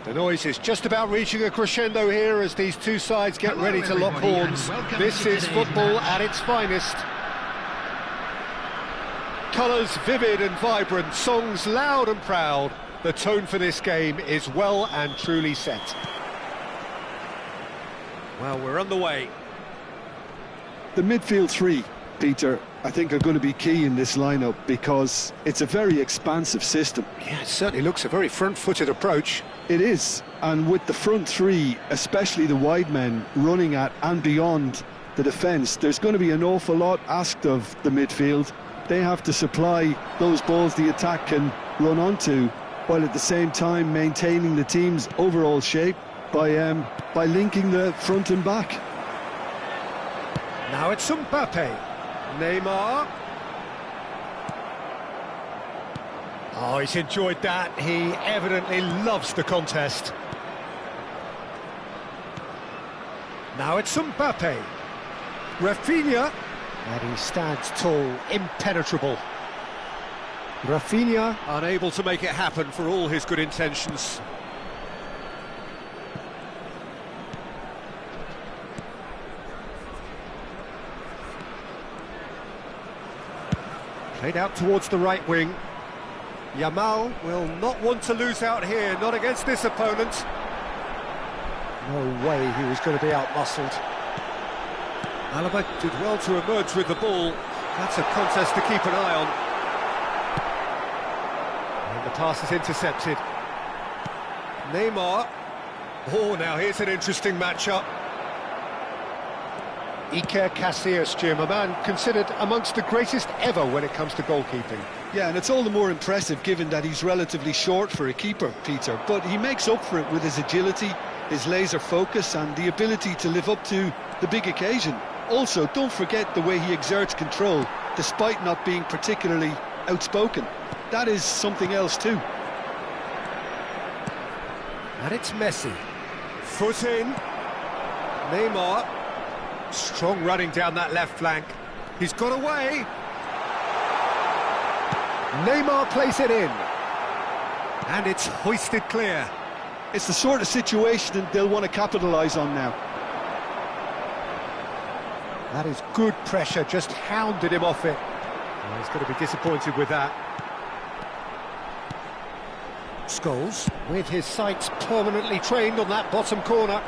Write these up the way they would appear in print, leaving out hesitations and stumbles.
The noise is just about reaching a crescendo here as these two sides get ready to lock horns. This is football at its finest. Colours vivid and vibrant, songs loud and proud. The tone for this game is well and truly set. Well, we're on the way. The midfield three, Peter, I think are going to be key in this lineup because it's a very expansive system. Yeah, it certainly looks a very front-footed approach. It is, and with the front three, especially the wide men, running at and beyond the defence, there's going to be an awful lot asked of the midfield. They have to supply those balls the attack can run onto, while at the same time maintaining the team's overall shape by linking the front and back. Now it's Mbappe. Neymar. Oh, he's enjoyed that. He evidently loves the contest. Now it's Mbappe. Rafinha. And he stands tall, impenetrable. Rafinha unable to make it happen for all his good intentions. Played out towards the right wing. Yamal will not want to lose out here, not against this opponent. No way he was going to be out-muscled. Alaba did well to emerge with the ball. That's a contest to keep an eye on. And the pass is intercepted. Neymar. Oh, now here's an interesting matchup. Iker Casillas, Jim, a man considered amongst the greatest ever when it comes to goalkeeping. Yeah, and it's all the more impressive given that he's relatively short for a keeper, Peter. But he makes up for it with his agility, his laser focus and the ability to live up to the big occasion. Also, don't forget the way he exerts control, despite not being particularly outspoken. That is something else too. And it's Messi. Foot in. Neymar. Strong running down that left flank. He's got away. Neymar plays it in. And it's hoisted clear. It's the sort of situation they'll want to capitalise on now. That is good pressure, just hounded him off it. Oh, he's going to be disappointed with that. Scholes, with his sights permanently trained on that bottom corner.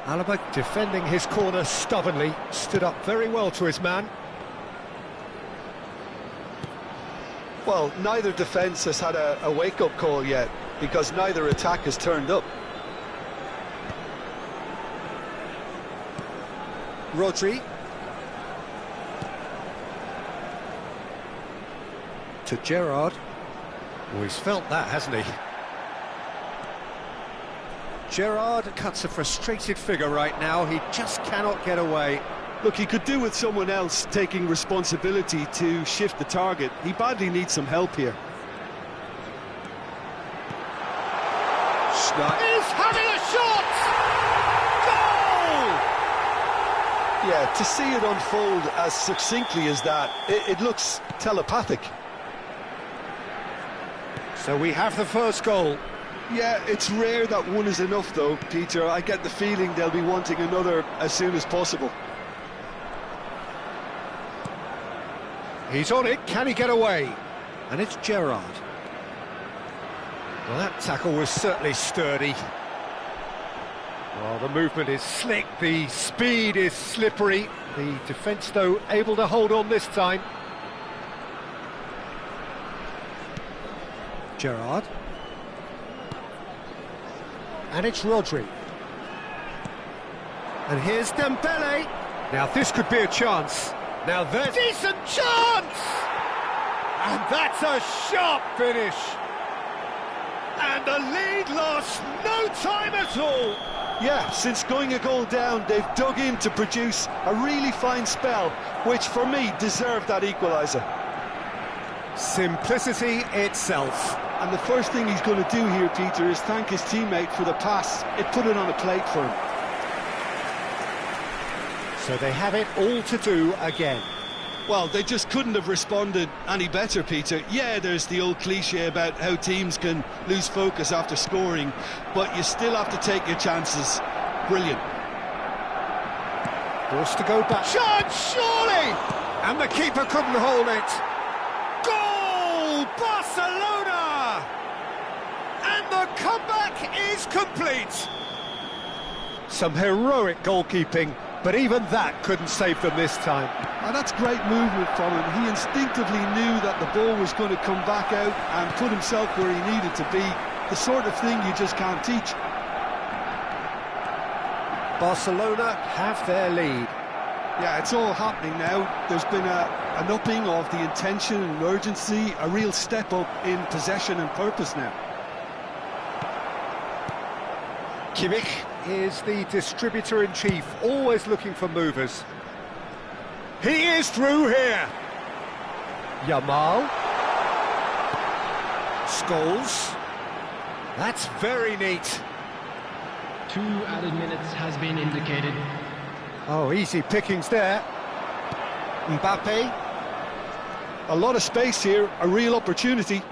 Alaba defending his corner stubbornly, stood up very well to his man. Well, neither defence has had a wake-up call yet, because neither attack has turned up. Rodri. To Gerrard. Oh, he's felt that, hasn't he? Gerrard cuts a frustrated figure right now. He just cannot get away. Look, he could do with someone else taking responsibility to shift the target. He badly needs some help here. He's having a shot! Goal! Yeah, to see it unfold as succinctly as that, it looks telepathic. So we have the first goal. Yeah, it's rare that one is enough though, Peter. I get the feeling they'll be wanting another as soon as possible. He's on it, can he get away? And it's Gerrard. Well, that tackle was certainly sturdy. Well, the movement is slick, the speed is slippery. The defence, though, able to hold on this time. Gerrard. And it's Rodri. And here's Dembele. Now this could be a chance. Now there's a decent chance! And that's a sharp finish. And the lead lost no time at all. Yeah, since going a goal down, they've dug in to produce a really fine spell, which for me deserved that equaliser. Simplicity itself. And the first thing he's going to do here, Peter, is thank his teammate for the pass. It put it on a plate for him. So they have it all to do again. Well, they just couldn't have responded any better, Peter. Yeah, there's the old cliche about how teams can lose focus after scoring, but you still have to take your chances. Brilliant. Forced to go back. Shot, surely! And the keeper couldn't hold it. Goal! Barcelona! And the comeback is complete. Some heroic goalkeeping, but even that couldn't save them this time. And that's great movement from him. He instinctively knew that the ball was going to come back out and put himself where he needed to be. The sort of thing you just can't teach. Barcelona have their lead. Yeah, it's all happening now. There's been an upping of the intention and urgency, a real step up in possession and purpose now. Kimmich is the distributor-in-chief, always looking for movers. He is through here. Yamal. Scholes. That's very neat. 2 added minutes has been indicated. Oh, easy pickings there. Mbappe. A lot of space here, a real opportunity.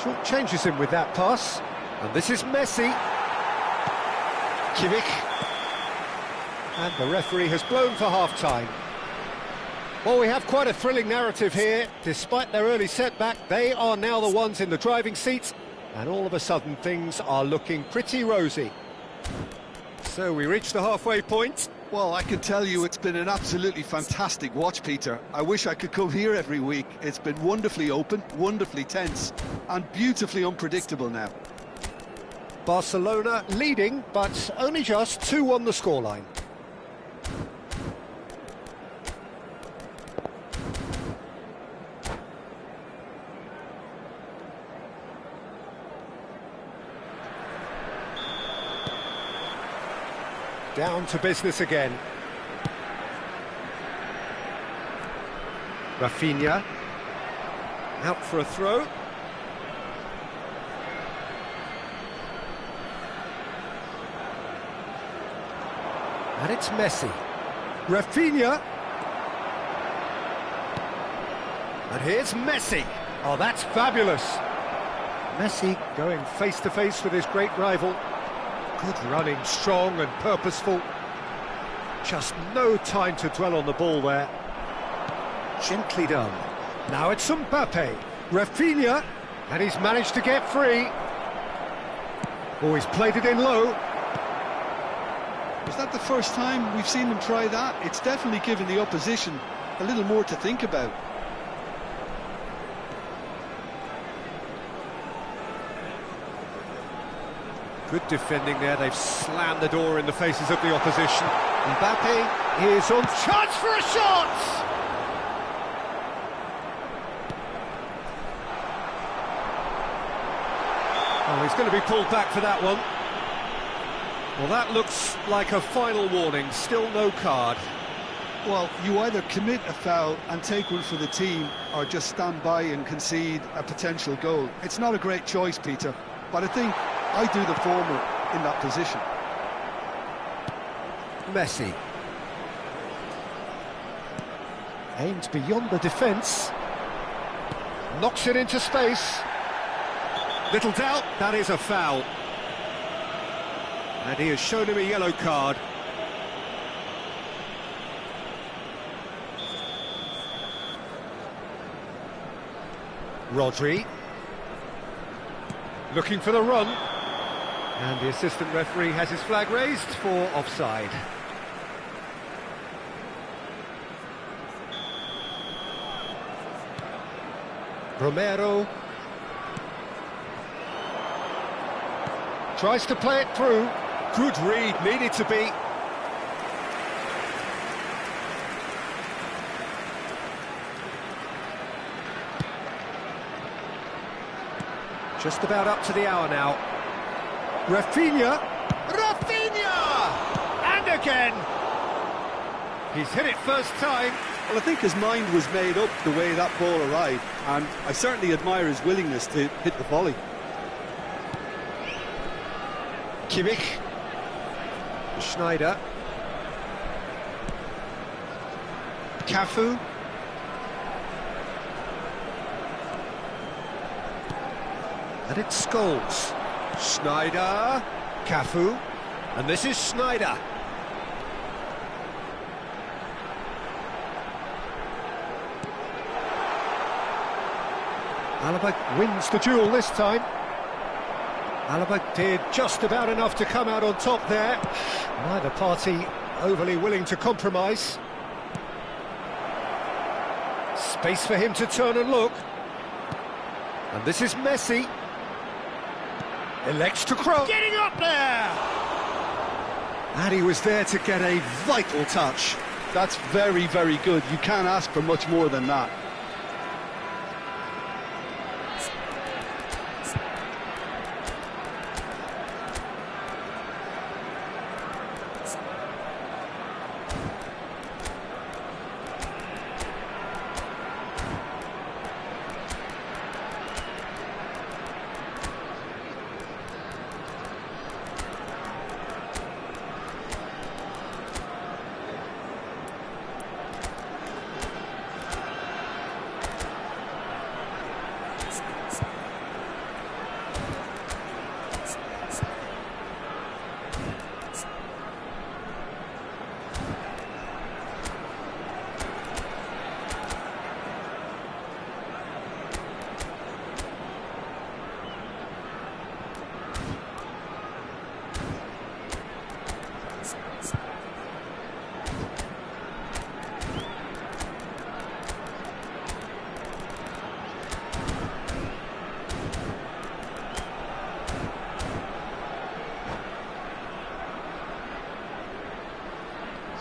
Short changes him with that pass. And this is Messi. Kimmich. And the referee has blown for half-time. Well, we have quite a thrilling narrative here. Despite their early setback, they are now the ones in the driving seat, and all of a sudden things are looking pretty rosy. So we reach the halfway point. Well, I can tell you it's been an absolutely fantastic watch, Peter. I wish I could come here every week. It's been wonderfully open, wonderfully tense, and beautifully unpredictable now. Barcelona leading, but only just 2 on the scoreline. Down to business again. Rafinha. Out for a throw. And it's Messi. Rafinha. And here's Messi. Oh, that's fabulous. Messi going face-to-face with his great rival. Good running, strong and purposeful. Just no time to dwell on the ball there. Gently done. Now it's Mbappe. Rafinha, and he's managed to get free. Oh, he's played it in low. Is that the first time we've seen them try that? It's definitely given the opposition a little more to think about. Good defending there, they've slammed the door in the faces of the opposition. Mbappe is on chance for a shot! Oh, he's going to be pulled back for that one. Well, that looks like a final warning, still no card. Well, you either commit a foul and take one for the team, or just stand by and concede a potential goal. It's not a great choice, Peter, but I think I do the former in that position. Messi. Aimed beyond the defence. Knocks it into space. Little doubt, that is a foul. And he has shown him a yellow card. Rodri. Looking for the run. And the assistant referee has his flag raised for offside. Romero. Tries to play it through. Good read, needed to be. Just about up to the hour now. Rafinha! Rafinha! And again! He's hit it first time. Well, I think his mind was made up the way that ball arrived, and I certainly admire his willingness to hit the volley. Kimmich. Schneider. Cafu. And it's Scholes. Schneider. Cafu. And this is Schneider. Alaba wins the duel this time. Alaba did just about enough to come out on top there. Neither party overly willing to compromise. Space for him to turn and look. And this is Messi. Elects to cross. Getting up there! And he was there to get a vital touch. That's very, very good. You can't ask for much more than that.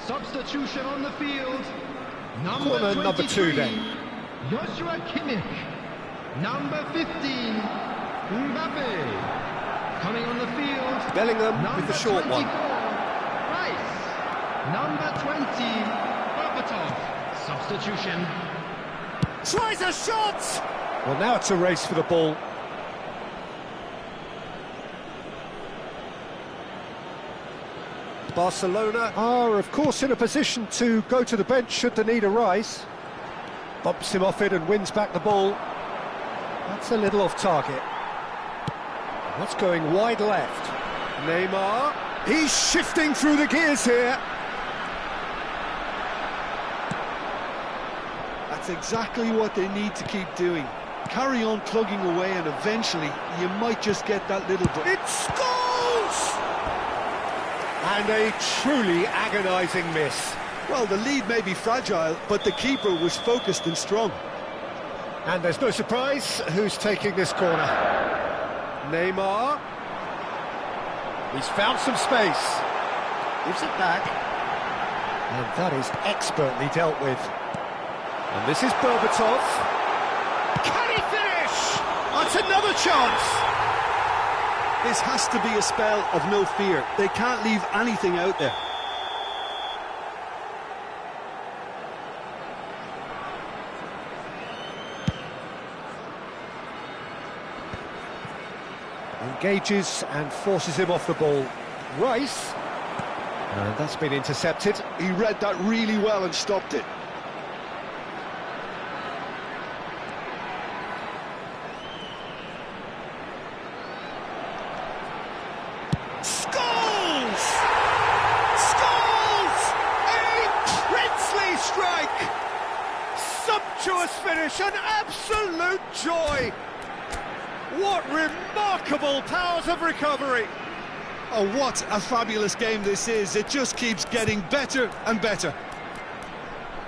Substitution on the field. Corner number 2 then. Joshua Kimmich. Number 15, Mbappe. Coming on the field. Bellingham number with the short 24, one. Rice. Number 20, Berbatov. Substitution. Tries a shot! Well, now it's a race for the ball. Barcelona are, of course, in a position to go to the bench should the need arise. Bumps him off it and wins back the ball. That's a little off target. That's going wide left. Neymar, he's shifting through the gears here. That's exactly what they need to keep doing. Carry on plugging away and eventually you might just get that little bit. It scores! And a truly agonising miss. Well, the lead may be fragile, but the keeper was focused and strong. And there's no surprise who's taking this corner. Neymar. He's found some space. Gives it back. And that is expertly dealt with. And this is Berbatov. Can he finish? That's another chance. This has to be a spell of no fear. They can't leave anything out there. Engages and forces him off the ball. Rice. And that's been intercepted. He read that really well and stopped it. Scores! Scores! A princely strike! Sumptuous finish, an absolute joy! What remarkable powers of recovery! Oh, what a fabulous game this is. It just keeps getting better and better.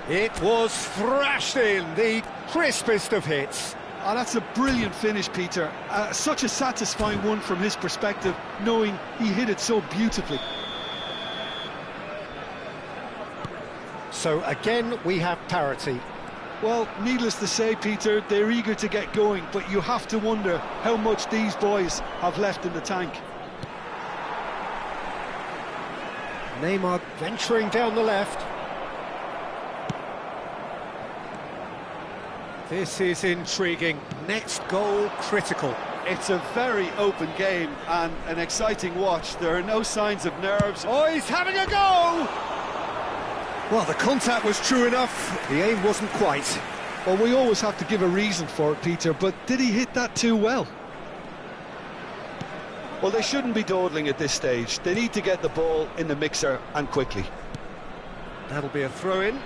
It was thrashed in, the crispest of hits. Oh, that's a brilliant finish, Peter. Such a satisfying one from his perspective, knowing he hit it so beautifully. So again, we have parity. Well, needless to say, Peter, they're eager to get going, but you have to wonder how much these boys have left in the tank. Neymar venturing down the left. This is intriguing. Next goal critical. It's a very open game and an exciting watch. There are no signs of nerves. Oh, he's having a go! Well, the contact was true enough. The aim wasn't quite. Well, we always have to give a reason for it, Peter, but did he hit that too well? Well, they shouldn't be dawdling at this stage. They need to get the ball in the mixer and quickly. That'll be a throw-in.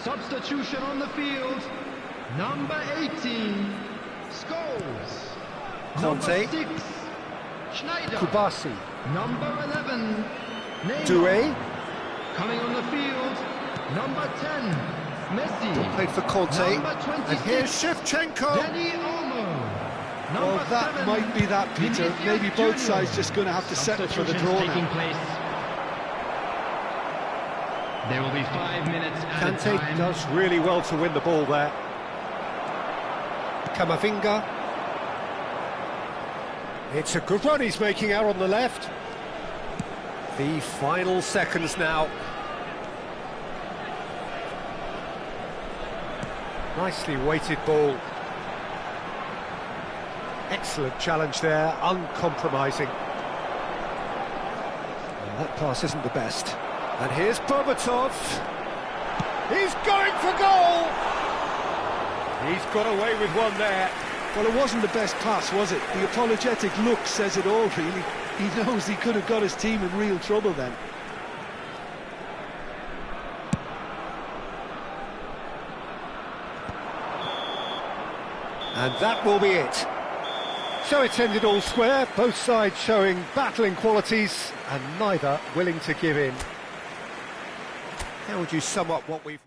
Substitution on the field. Number 18 scores. Number Conte. 6 Schneider. Kubasi. Number 11 Neymar. Doué. Coming on the field. Number 10 Messi. Played for Conte. Number 26 And here's Shevchenko. Danny Olmo. Well, Number that 7, might be that, Peter. Vinicius Maybe both Junior. sides just going to have to settle for the draw Substitutions taking now. place. There will be 5 minutes at a Kante time. does really well to win the ball there. Camavinga. It's a good run he's making out on the left. The final seconds now. Nicely weighted ball. Excellent challenge there, uncompromising. Well, that pass isn't the best. And here's Berbatov. He's going for goal! He's got away with one there. Well, it wasn't the best pass, was it? The apologetic look says it all, really. He knows he could have got his team in real trouble then. And that will be it. So it's ended all square, both sides showing battling qualities and neither willing to give in. How would you sum up what we've...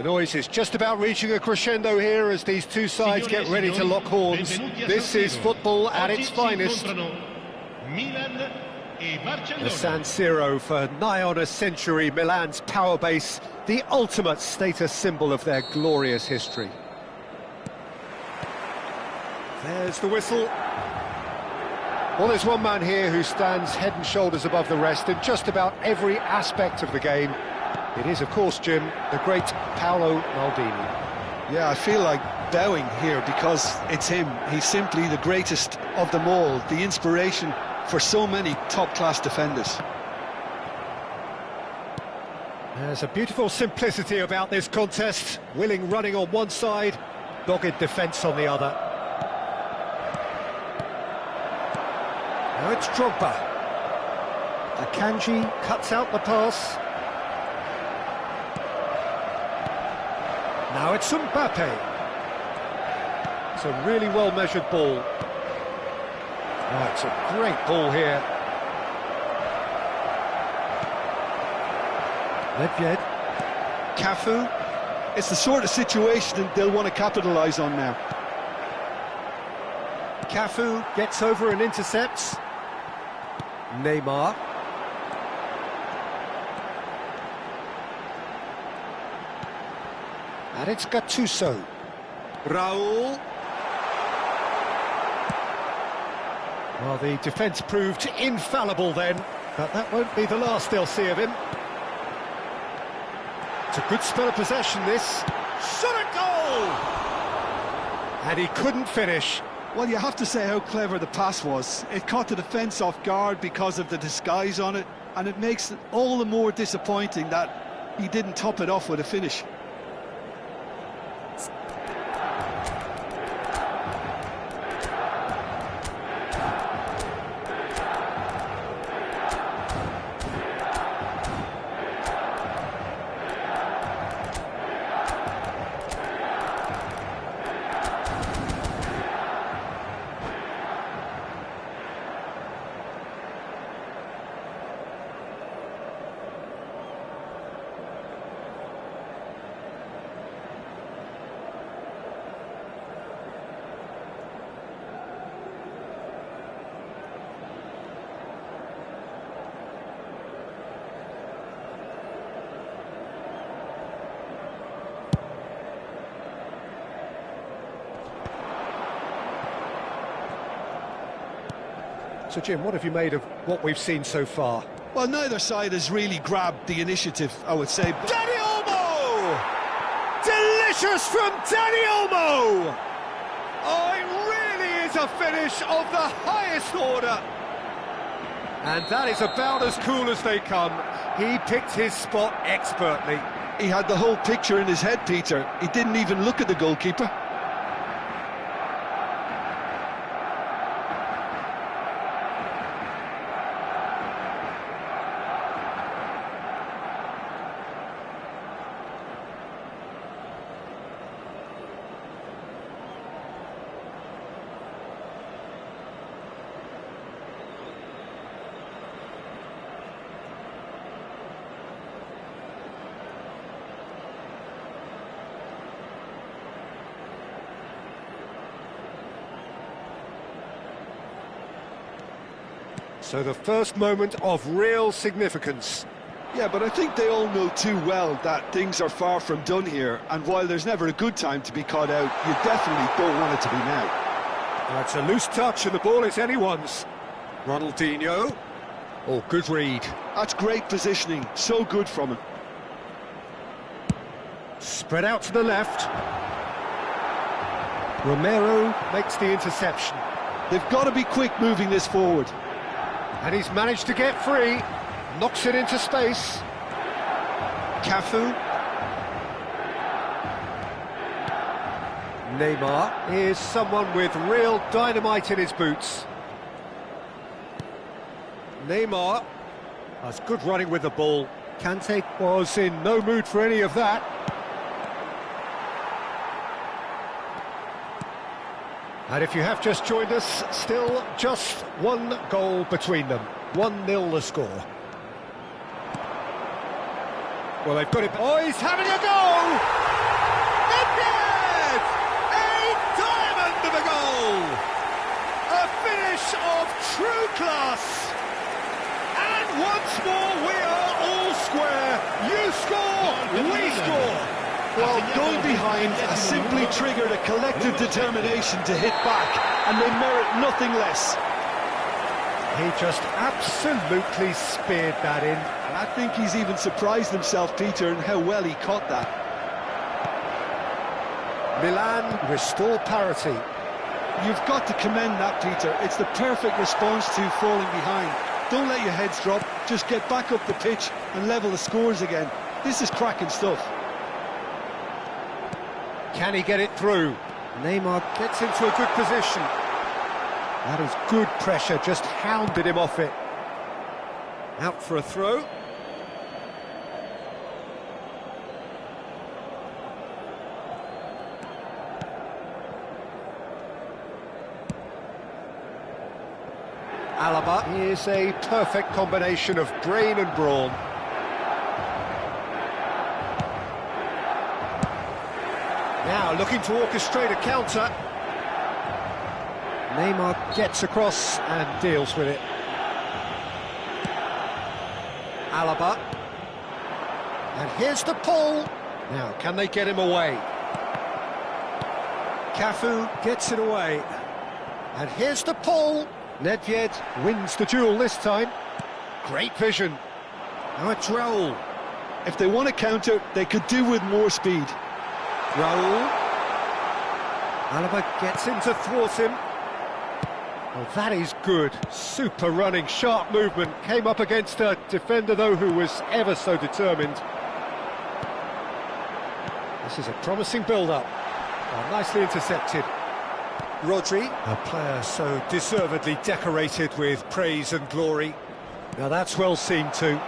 The noise is just about reaching a crescendo here as these two sides get ready to lock horns. This is football at its finest. The San Siro, for nigh on a century, Milan's power base, the ultimate status symbol of their glorious history. There's the whistle. Well, there's one man here who stands head and shoulders above the rest in just about every aspect of the game. It is, of course, Jim, the great Paolo Maldini. Yeah, I feel like bowing here because it's him. He's simply the greatest of them all, the inspiration for so many top-class defenders. There's a beautiful simplicity about this contest. Willing running on one side, dogged defence on the other. Now it's Drogba. Akanji cuts out the pass. Now it's Mbappe. It's a really well-measured ball. Oh, it's a great ball here. Nedved. Cafu. It's the sort of situation that they'll want to capitalise on now. Cafu gets over and intercepts. Neymar. And it's Gattuso. Raul. Well, the defence proved infallible then, but that won't be the last they'll see of him. It's a good spell of possession, this. Shot at goal! And he couldn't finish. Well, you have to say how clever the pass was. It caught the defence off guard because of the disguise on it, and it makes it all the more disappointing that he didn't top it off with a finish. So, Jim, what have you made of what we've seen so far? Well, neither side has really grabbed the initiative, I would say. Dani Olmo! Delicious from Dani Olmo! Oh, it really is a finish of the highest order. And that is about as cool as they come. He picked his spot expertly. He had the whole picture in his head, Peter. He didn't even look at the goalkeeper. So the first moment of real significance. Yeah, but I think they all know too well that things are far from done here, and while there's never a good time to be caught out, you definitely don't want it to be now. That's a loose touch and the ball is anyone's. Ronaldinho. Oh, good read. That's great positioning, so good from him. Spread out to the left. Romero makes the interception. They've got to be quick moving this forward. And he's managed to get free. Knocks it into space. Cafu. Neymar is someone with real dynamite in his boots. Neymar has good running with the ball. Kante was in no mood for any of that. And if you have just joined us, still just one goal between them. 1-0 the score. Well, they've got it. Oh, he's having a go! True class! And once more we are all square. You score, we score. Well, going behind has simply triggered a collective determination to hit back, and they merit nothing less. He just absolutely speared that in. And I think he's even surprised himself, Peter, in how well he caught that. Milan restore parity. You've got to commend that, Peter. It's the perfect response to falling behind. Don't let your heads drop, just get back up the pitch and level the scores again. This is cracking stuff. Can he get it through? Neymar gets into a good position. That is good pressure, just hounded him off it. Out for a throw. Alaba is a perfect combination of brain and brawn. Now looking to orchestrate a counter. Neymar gets across and deals with it. Alaba. And here's the pull. Now, can they get him away? Cafu gets it away. And here's the pull. Nedved wins the duel this time. Great vision. Now it's Raul. If they want to counter, they could do with more speed. Raul. Alaba gets in to thwart him. Well, that is good. Super running, sharp movement. Came up against a defender, though, who was ever so determined. This is a promising build-up. Oh, nicely intercepted. Rodri, a player so deservedly decorated with praise and glory. Now that's well seen too.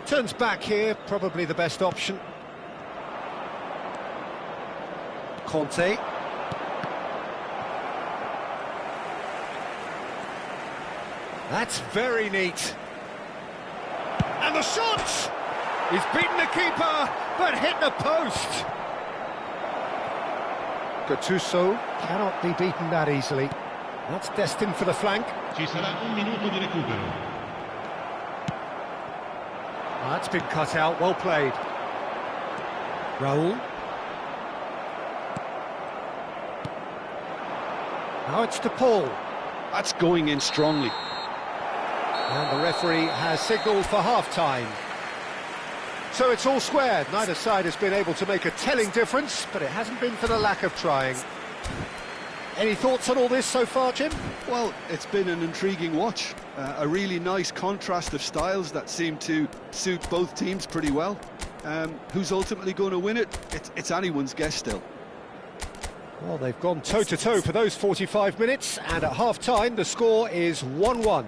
Turns back here, probably the best option. Conte. That's very neat. And the shot! He's beaten the keeper, but hit the post. Gattuso cannot be beaten that easily. That's destined for the flank. Ci sarà un minuto di recupero. That's been cut out, well played. Raul. Now it's to Paul. That's going in strongly. And the referee has signalled for half-time. So it's all square. Neither side has been able to make a telling difference, but it hasn't been for the lack of trying. Any thoughts on all this so far, Jim? Well, it's been an intriguing watch. A really nice contrast of styles that seem to suit both teams pretty well. Who's ultimately going to win it? It's anyone's guess still. Well, they've gone toe-to-toe for those 45 minutes, and at half-time the score is 1-1.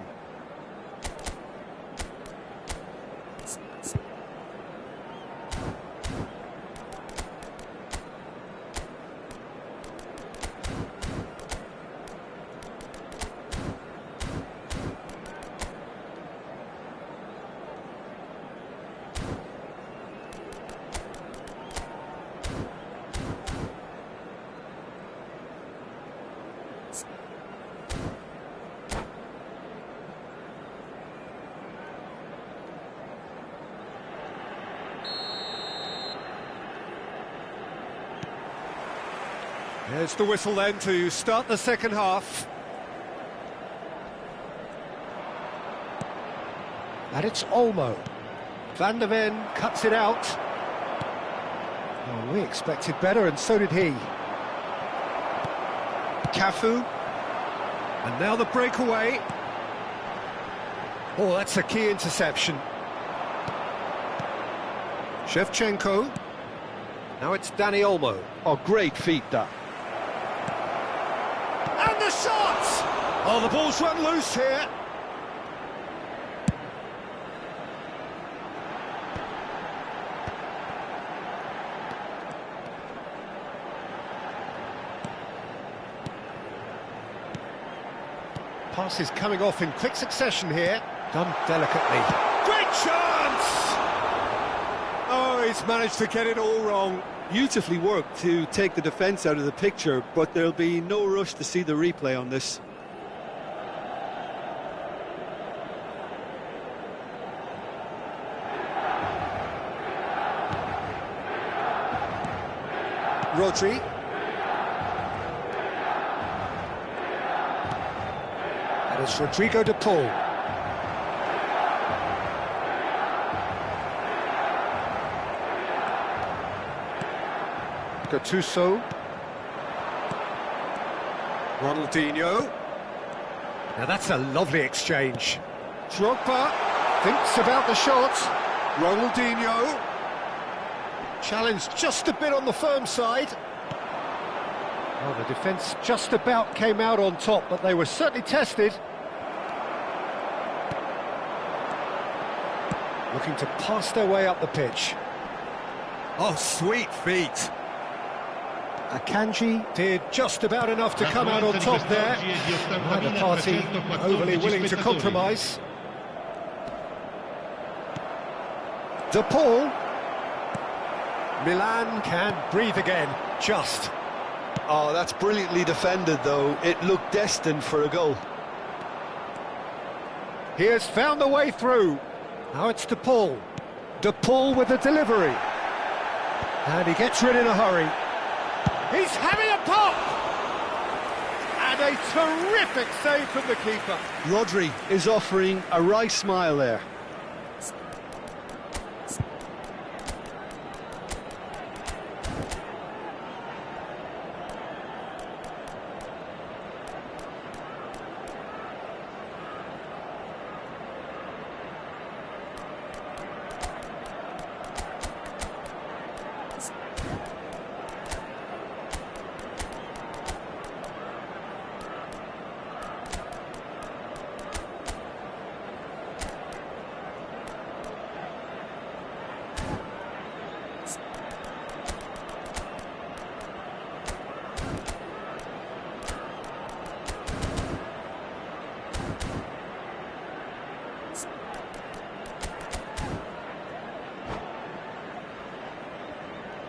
There's the whistle then to start the second half. And it's Olmo. Van der Ven cuts it out. Oh, we expected better, and so did he. Cafu. And now the breakaway. Oh, that's a key interception. Shevchenko. Now it's Dani Olmo. Oh, great feat, that. And the shot! Oh, the ball's run loose here. Pass is coming off in quick succession here. Done delicately. Great chance! Oh, he's managed to get it all wrong. Beautifully worked to take the defence out of the picture, but there'll be no rush to see the replay on this. Rodri. And it's Rodrigo de Paul. Gattuso. Ronaldinho. Now that's a lovely exchange. Drogba thinks about the shot. Ronaldinho. Challenged just a bit on the firm side. Well, the defence just about came out on top, but they were certainly tested. Looking to pass their way up the pitch. Oh, sweet feet. Akanji did just about enough to come out on top there. Neither party overly willing to compromise. De Paul. Milan can breathe again, just. Oh, that's brilliantly defended, though. It looked destined for a goal. He has found the way through. Now it's De Paul. De Paul with the delivery. And he gets rid in a hurry. He's having a pop! And a terrific save from the keeper. Rodri is offering a wry smile there.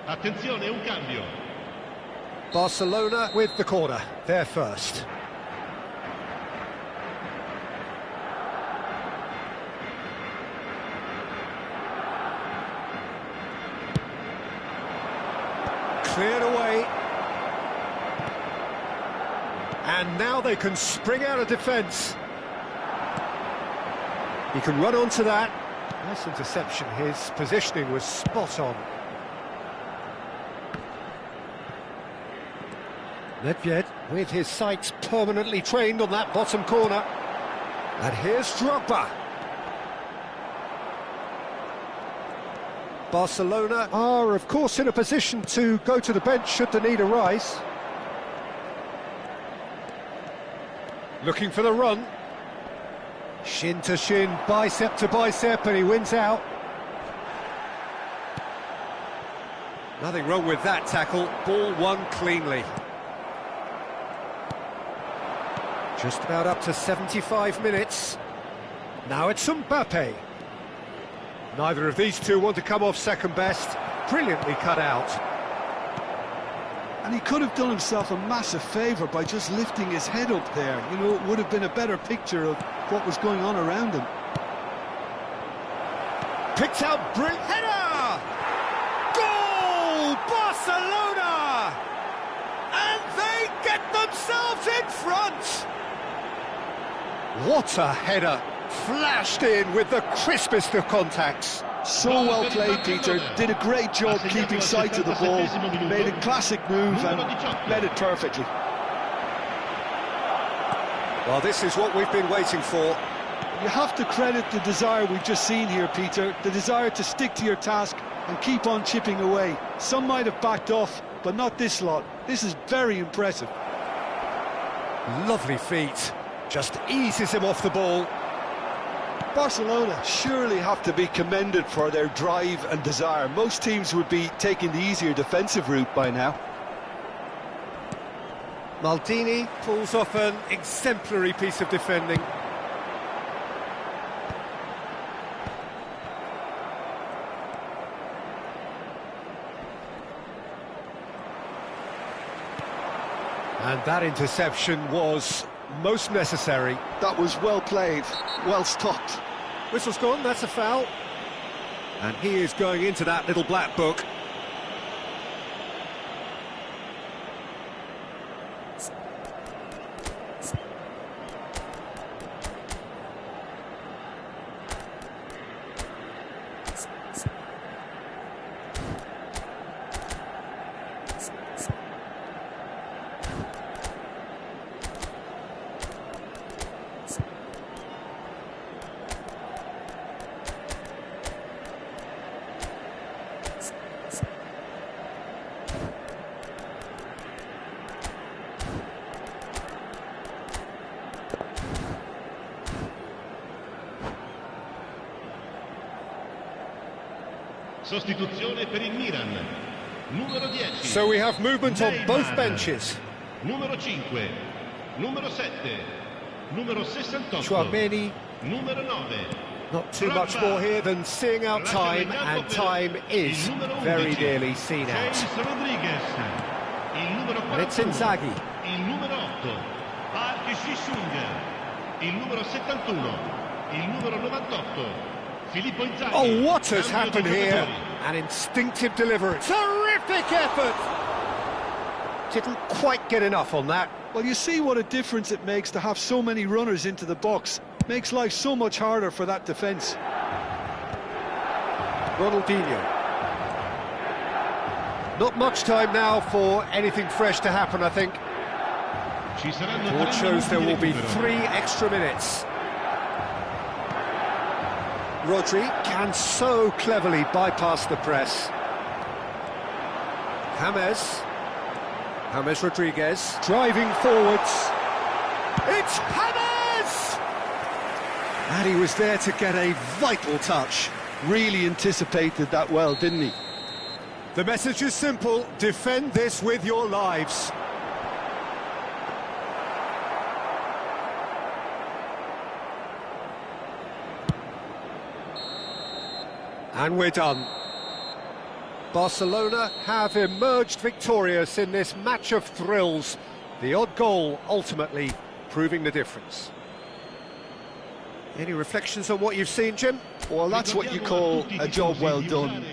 Attenzione, un cambio. Barcelona with the corner, they're first. Cleared away. And now they can spring out of defence. He can run onto that. Nice interception, his positioning was spot on. Nedved with his sights permanently trained on that bottom corner. And here's Drogba. Barcelona are, of course, in a position to go to the bench should the need arise. Looking for the run. Shin to shin, bicep to bicep, and he wins out. Nothing wrong with that tackle. Ball won cleanly. Just about up to 75 minutes. Now it's Mbappe. Neither of these two want to come off second best. Brilliantly cut out. And he could have done himself a massive favour by just lifting his head up there. You know, it would have been a better picture of what was going on around him. Picked out, brilliant header! Goal! Barcelona! And they get themselves in front! What a header! Flashed in with the crispest of contacts. So well played, Peter. Did a great job keeping sight of the ball. Made a classic move and led it perfectly. Well, this is what we've been waiting for. You have to credit the desire we've just seen here, Peter. The desire to stick to your task and keep on chipping away. Some might have backed off, but not this lot. This is very impressive. Lovely feet. Just eases him off the ball. Barcelona surely have to be commended for their drive and desire. Most teams would be taking the easier defensive route by now. Maldini pulls off an exemplary piece of defending. And that interception was most necessary. That was well played, well stopped. Whistle's gone, that's a foul. And he is going into that little black book. Sostituzione per il Milan. Numero 10. So we have movement on both benches. Numero 5. Numero 7. Numero 68. Chouameni. Numero 9. Not too much more here than seeing out time, and time is very nearly seen out. Rodriguez. Il numero 41. And it's Inzaghi. Il numero 8. Park Ji-sung. Il numero 71. Il numero 98. Filippo Inzaghi. Oh, what has happened here? An instinctive delivery. Terrific effort! Didn't quite get enough on that. Well, you see what a difference it makes to have so many runners into the box. Makes life so much harder for that defence. Ronaldinho. Not much time now for anything fresh to happen, I think. Board shows there will be 3 extra minutes. Rodri can so cleverly bypass the press. James Rodriguez driving forwards. It's James! And he was there to get a vital touch. Really anticipated that well, didn't he? The message is simple: defend this with your lives. And we're done. Barcelona have emerged victorious in this match of thrills. The odd goal ultimately proving the difference. Any reflections on what you've seen, Jim? Well, that's what you call a job well done.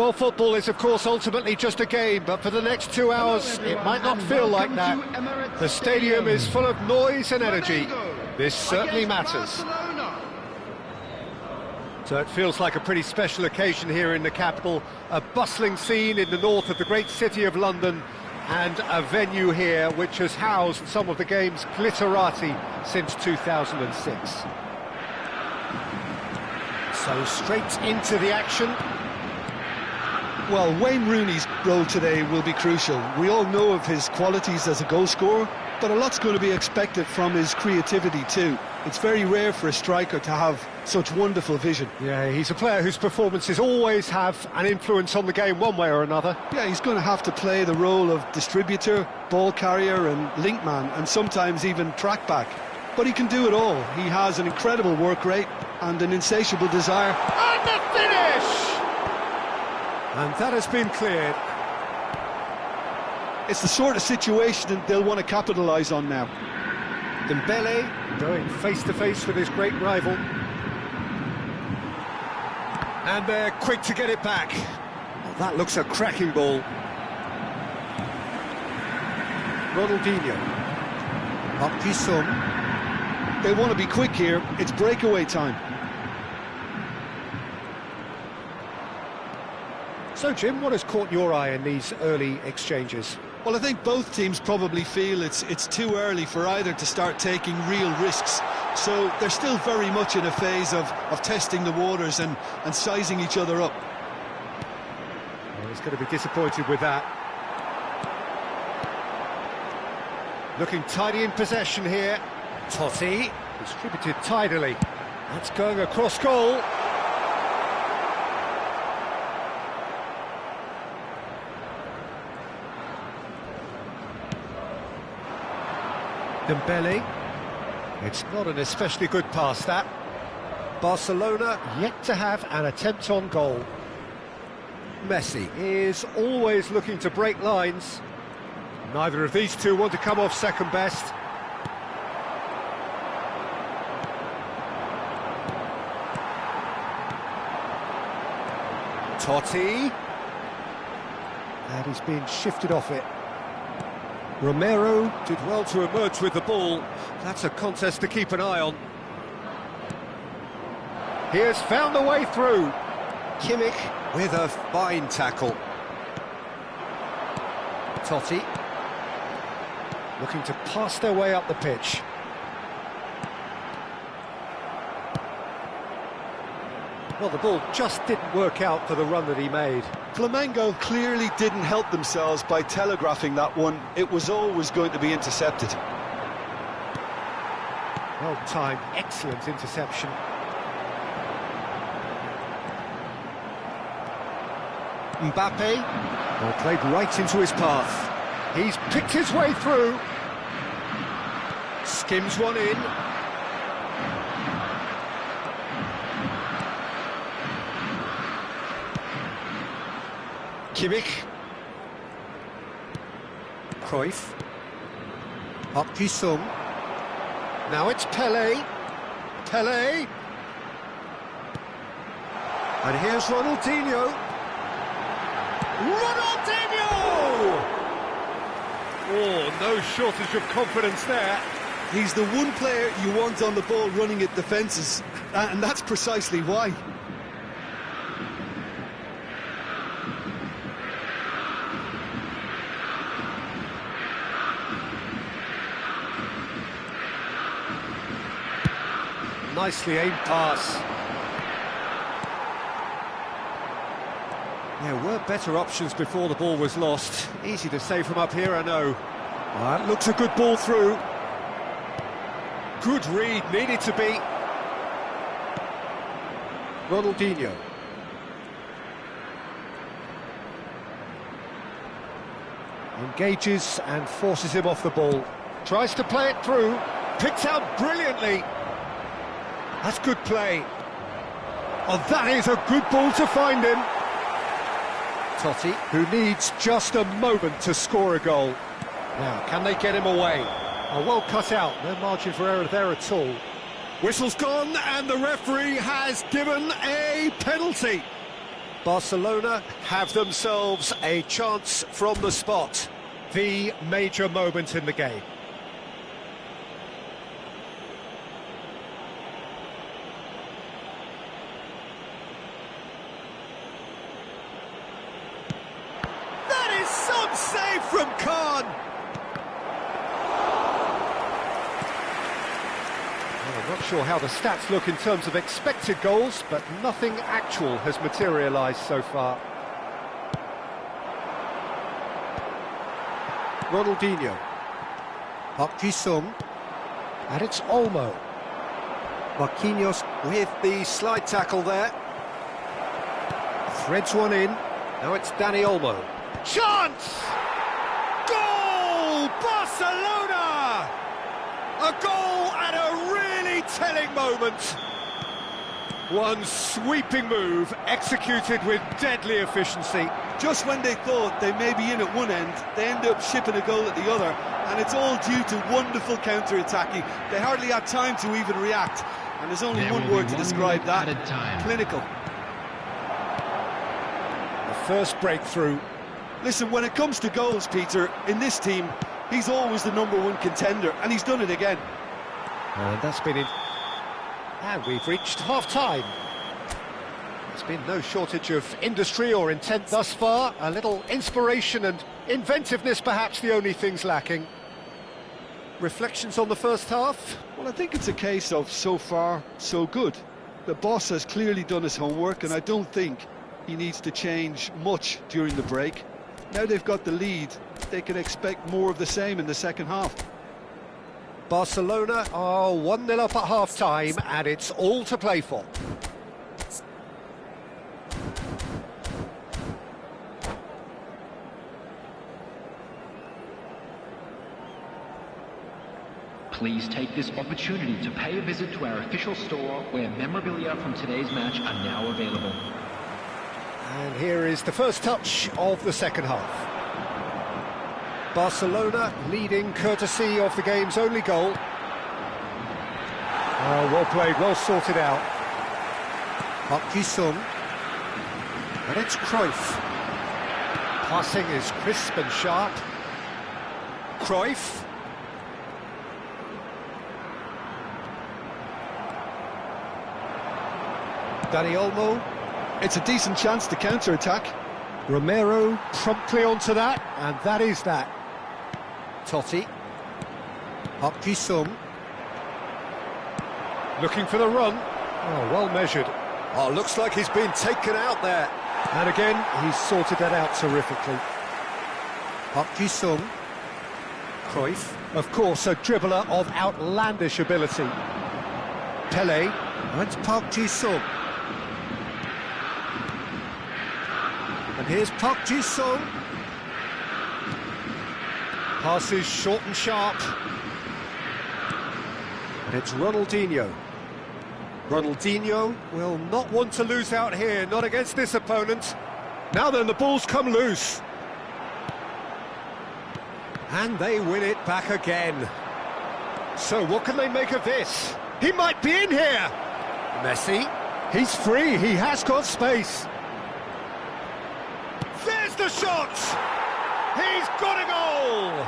Well, football is, of course, ultimately just a game, but for the next 2 hours, it might not feel like that. The stadium is full of noise and energy. This certainly matters. So it feels like a pretty special occasion here in the capital, a bustling scene in the north of the great city of London, and a venue here which has housed some of the game's glitterati since 2006. So straight into the action. Well, Wayne Rooney's role today will be crucial. We all know of his qualities as a goal scorer, but a lot's going to be expected from his creativity too. It's very rare for a striker to have such wonderful vision. Yeah, he's a player whose performances always have an influence on the game one way or another. Yeah, he's going to have to play the role of distributor, ball carrier and link man, and sometimes even track back. But he can do it all. He has an incredible work rate and an insatiable desire. And the finish! And that has been cleared. It's the sort of situation that they'll want to capitalise on now. Dembele going face-to-face with his great rival. And they're quick to get it back. Oh, that looks a cracking ball. Ronaldinho. Up Jisung. They want to be quick here. It's breakaway time. So, Jim, what has caught your eye in these early exchanges? Well, I think both teams probably feel it's too early for either to start taking real risks. So they're still very much in a phase of testing the waters and sizing each other up. Well, he's going to be disappointed with that. Looking tidy in possession here. Totti, distributed tidily. That's going across goal. Dembele. It's not an especially good pass, that. Barcelona yet to have an attempt on goal. Messi is always looking to break lines. Neither of these two want to come off second best. Totti. And he's been shifted off it. Romero did well to emerge with the ball. That's a contest to keep an eye on. He has found a way through. Kimmich with a fine tackle. Totti looking to pass their way up the pitch. Well, the ball just didn't work out for the run that he made. Flamengo clearly didn't help themselves by telegraphing that one. It was always going to be intercepted. Well timed, excellent interception. Mbappe, well, played right into his path. He's picked his way through. Skims one in. Kimmich. Cruyff. Up Jisung. Now it's Pelé. Pelé. And here's Ronaldinho. Ronaldinho! Oh, no shortage of confidence there. He's the one player you want on the ball running at defences, and that's precisely why. Nicely aimed pass. There were better options before the ball was lost. Easy to say from up here, I know. That looks a good ball through. Good read, needed to be. Ronaldinho. Engages and forces him off the ball. Tries to play it through. Picked out brilliantly. That's good play. Oh, that is a good ball to find him. Totti, who needs just a moment to score a goal. Now, can they get him away? Oh, well cut out, no margin for error there at all. Whistle's gone, and the referee has given a penalty. Barcelona have themselves a chance from the spot. The major moment in the game. That is some save from Khan. I'm not sure how the stats look in terms of expected goals, but nothing actual has materialised so far. Ronaldinho. Park Ji-sung. And it's Olmo. Marquinhos with the slide tackle there. Threads one in. Now it's Dani Olmo. Chance! Goal! Barcelona! A goal at a really telling moment. One sweeping move, executed with deadly efficiency. Just when they thought they may be in at one end, they end up shipping a goal at the other, and it's all due to wonderful counter-attacking. They hardly had time to even react, and there's only one word to describe that: clinical. The first breakthrough. Listen, when it comes to goals, Peter, in this team, he's always the #1 contender, and he's done it again. And that's been it. And we've reached half-time. There's been no shortage of industry or intent thus far. A little inspiration and inventiveness, perhaps the only things lacking. Reflections on the first half? Well, I think it's a case of so far, so good. The boss has clearly done his homework, and I don't think he needs to change much during the break. Now they've got the lead, they can expect more of the same in the second half. Barcelona are 1-0 up at half-time, and it's all to play for. Please take this opportunity to pay a visit to our official store, where memorabilia from today's match are now available. And here is the first touch of the second half. Barcelona leading courtesy of the game's only goal. Oh, well played, well sorted out. Park Ji-sung. And it's Cruyff. Passing is crisp and sharp. Cruyff. Dani Olmo. It's a decent chance to counter-attack. Romero promptly onto that, and that is that. Totti. Park Ji-sung. Looking for the run. Oh, well measured. Oh, looks like he's been taken out there. And again, he's sorted that out terrifically. Park Ji-sung. Cruyff. Of course, a dribbler of outlandish ability. Pele. And it's Park Ji-sung. And here's Park Ji-sung. Passes short and sharp. And it's Ronaldinho. Ronaldinho will not want to lose out here, not against this opponent. Now then, the ball's come loose. And they win it back again. So what can they make of this? He might be in here! Messi, he's free, he has got space. There's the shot! He's got a goal!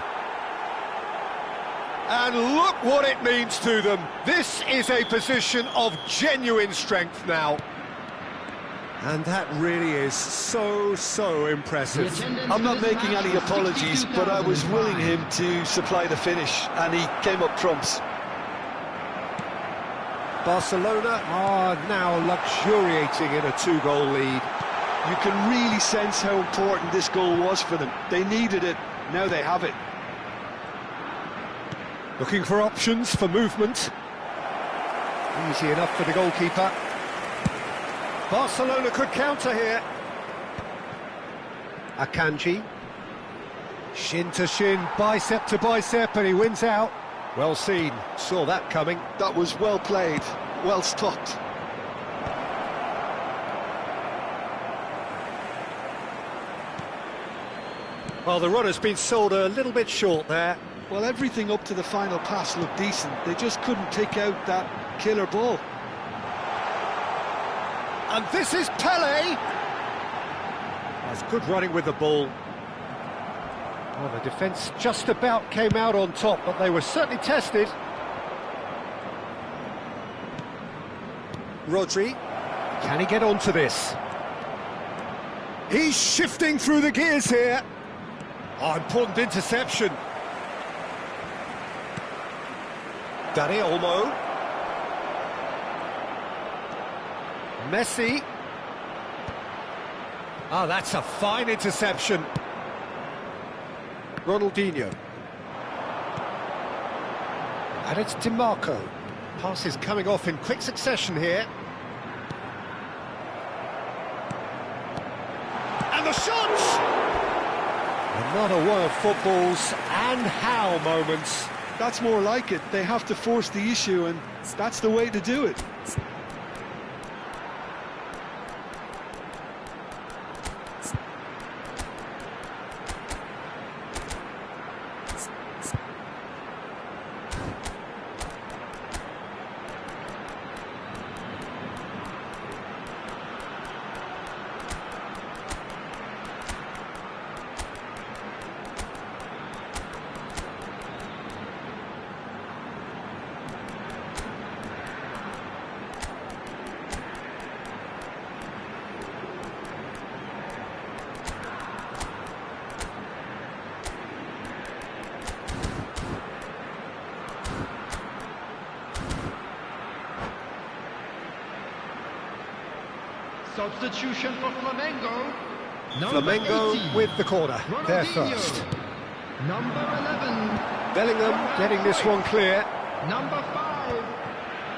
And look what it means to them. This is a position of genuine strength now. And that really is so impressive. I'm not making any apologies, but I was willing him to supply the finish, and he came up trumps. Barcelona are now luxuriating in a 2-goal lead. You can really sense how important this goal was for them. They needed it, now they have it. Looking for options for movement. Easy enough for the goalkeeper. Barcelona could counter here. Akanji. Shin to shin, bicep to bicep, and he wins out. Well seen, saw that coming. That was well played, well stopped. Well, the run has been sold a little bit short there. Well, everything up to the final pass looked decent. They just couldn't pick out that killer ball. And this is Pele. That's good running with the ball. Well, the defence just about came out on top, but they were certainly tested. Rodri, can he get onto this? He's shifting through the gears here. Oh, important interception. Dani Olmo. Messi. Ah, that's a fine interception. Ronaldinho. And it's DiMarco. Passes coming off in quick succession here. And the shot! Another one of football's and how moments. That's more like it. They have to force the issue, and that's the way to do it. Substitution for Flamengo. Flamengo 80, with the corner. They're Ronaldinho. first. Number 11. Bellingham getting this one clear. Number 5.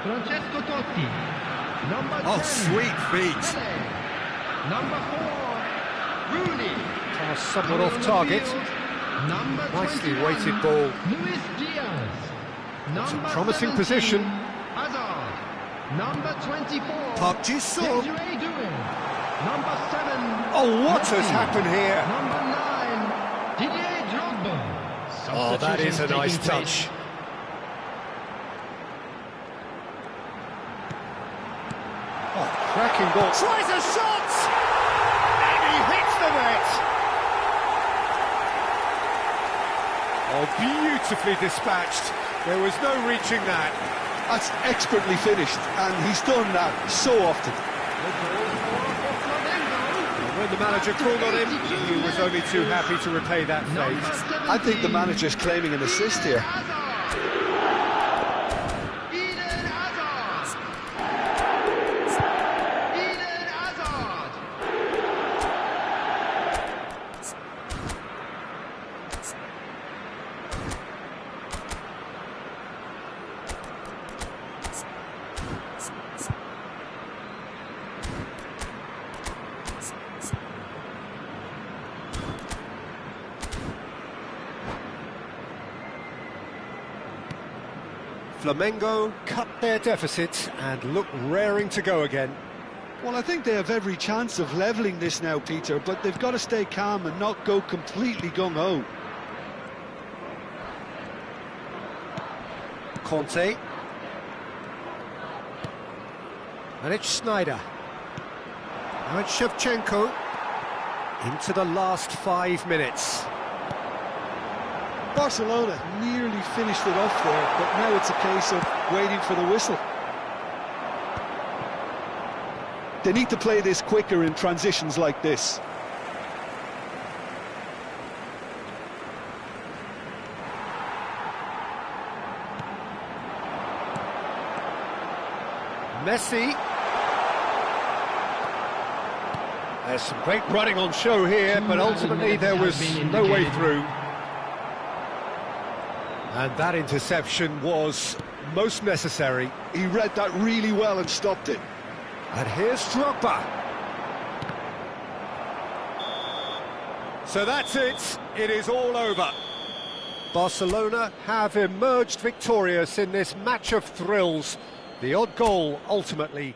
Francesco Totti. Number 10. Oh, sweet feet. Pele. Number 4. Rooney. Pass someone Coming off on the target. field, Number Nicely 21, weighted ball. Luis Diaz. It's a Number promising 17, position. Hazard. Number 24. Park Ji-sung. Desiree Doué. Number 7. Oh, what Messi. has happened here? Number 9. Didier Drogba. Oh, that is a nice Substitutions taking place. touch. Oh, cracking ball. Tries a shot! And he hits the net! Oh, beautifully dispatched. There was no reaching that. That's expertly finished, and he's done that so often. When the manager called on him, he was only too happy to repay that fate. I think the manager's claiming an assist here. Eden Hazard. Eden Hazard. Flamengo cut their deficit and look raring to go again. Well, I think they have every chance of levelling this now, Peter, but they've got to stay calm and not go completely gung-ho. Conte. And it's Snyder. Now it's Shevchenko. Into the last 5 minutes. Barcelona nearly finished it off there, but now it's a case of waiting for the whistle. They need to play this quicker in transitions like this. Messi. There's some great running on show here, but ultimately there was no way through. And that interception was most necessary. He read that really well and stopped it. And here's Drogba. So that's it. It is all over. Barcelona have emerged victorious in this match of thrills. The odd goal ultimately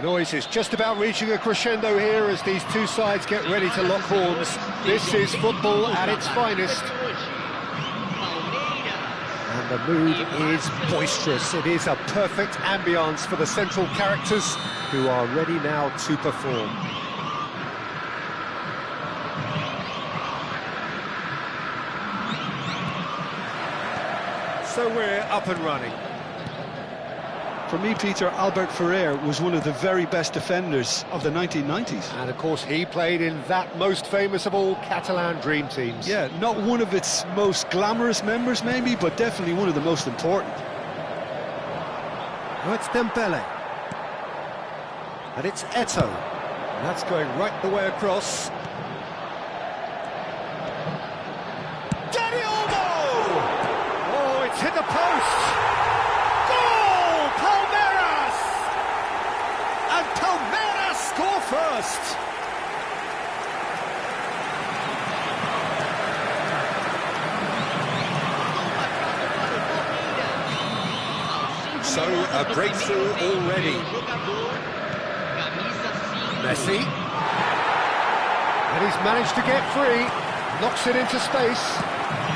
The noise is just about reaching a crescendo here as these two sides get ready to lock horns. This is football at its finest. And the mood is boisterous. It is a perfect ambience for the central characters who are ready now to perform. So we're up and running. For me, Peter, Albert Ferrer was one of the very best defenders of the 1990s. And of course he played in that most famous of all Catalan dream teams. Yeah, not one of its most glamorous members maybe, but definitely one of the most important. Now it's Dembele. And it's Eto'o. And that's going right the way across. Dani Olmo! Oh, it's hit the post! Goal! Palmeiras! And Palmeiras score first! So, a breakthrough already. Messi. And he's managed to get free. Knocks it into space.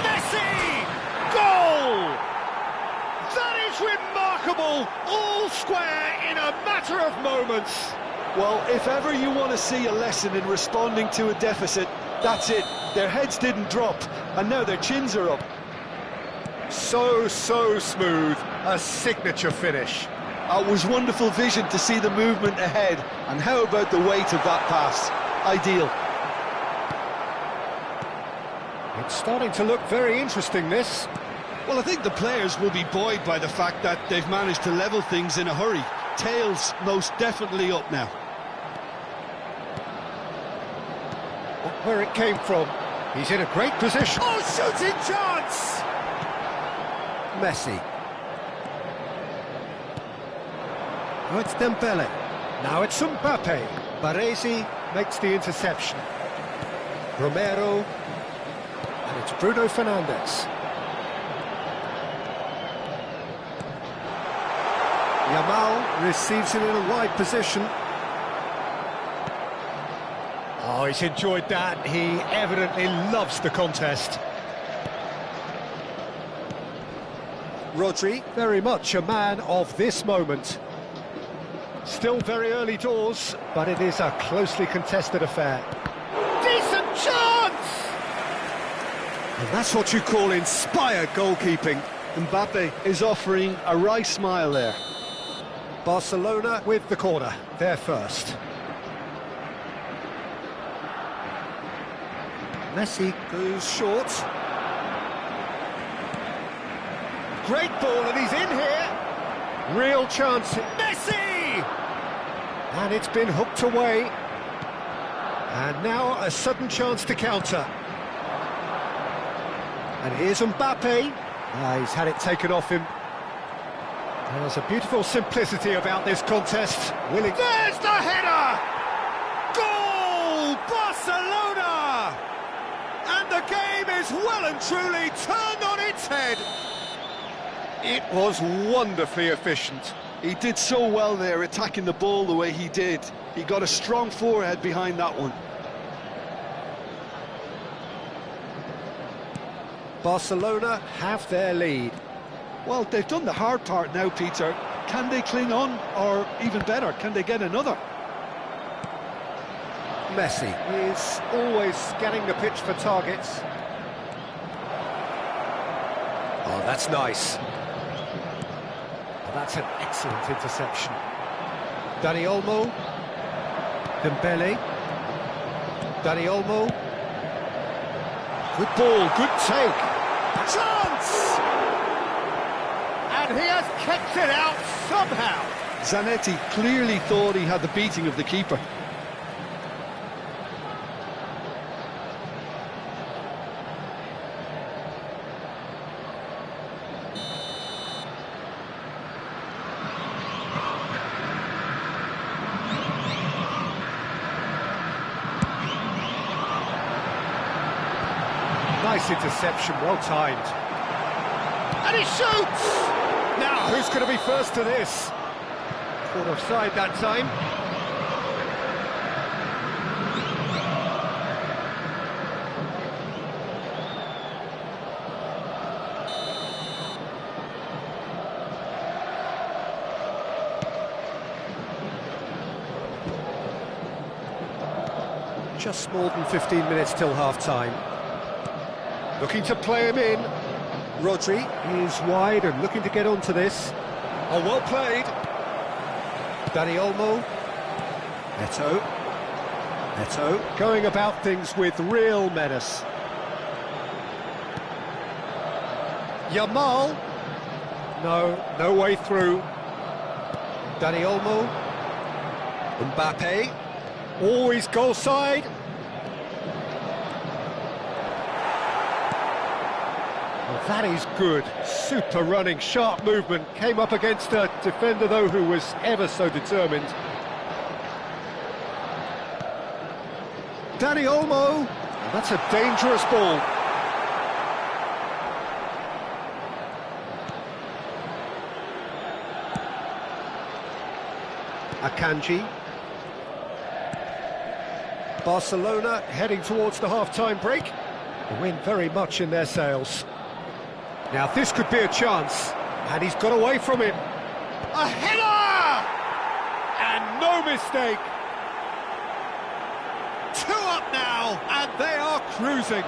Messi! Goal! That is remarkable! All square in a matter of moments. Well, if ever you want to see a lesson in responding to a deficit, that's it. Their heads didn't drop, and now their chins are up. So smooth. A signature finish. It was wonderful vision to see the movement ahead, and how about the weight of that pass? Ideal. It's starting to look very interesting, this. Well, I think the players will be buoyed by the fact that they've managed to level things in a hurry. Tails most definitely up now. Look where it came from. He's in a great position. Oh, shooting chance! Messi. Now it's Dembele. Now it's Mbappe. Baresi makes the interception. Romero. And it's Bruno Fernandes. Yamal receives it in a wide position. Oh, he's enjoyed that. He evidently loves the contest. Rodri, very much a man of this moment. Still very early doors, but it is a closely contested affair. Decent chance! And that's what you call inspired goalkeeping. Mbappe is offering a right smile there. Barcelona with the corner, they're first. Messi goes short. Great ball, and he's in here. Real chance. Messi! And it's been hooked away. And now a sudden chance to counter. And here's Mbappe. He's had it taken off him. There's a beautiful simplicity about this contest. Willing. There's the header! Goal! Barcelona! And the game is well and truly turned on its head. It was wonderfully efficient. He did so well there, attacking the ball the way he did. He got a strong forehead behind that one. Barcelona have their lead. Well, they've done the hard part now, Peter. Can they cling on, or even better, can they get another? Messi is always scanning the pitch for targets. Oh, that's nice. That's an excellent interception. Dani Olmo. Dembele. Dani Olmo. Good ball, good take. A chance! And he has kept it out somehow. Zanetti clearly thought he had the beating of the keeper. Nice interception, well timed. And he shoots! Now, who's going to be first to this? Caught offside that time. Just more than 15 minutes till half-time. Looking to play him in. Rodri is wide and looking to get onto this. Oh, well played. Dani Olmo. Neto going about things with real menace. Yamal. No way through. Dani Olmo. Mbappe. Always goal side. Well, that is good. Super running, sharp movement. Came up against a defender, though, who was ever so determined. Dani Olmo. And that's a dangerous ball. Akanji. Barcelona heading towards the half-time break. The wind very much in their sails. Now this could be a chance, and he's got away from it. A header! And no mistake. 2 up now, and they are cruising.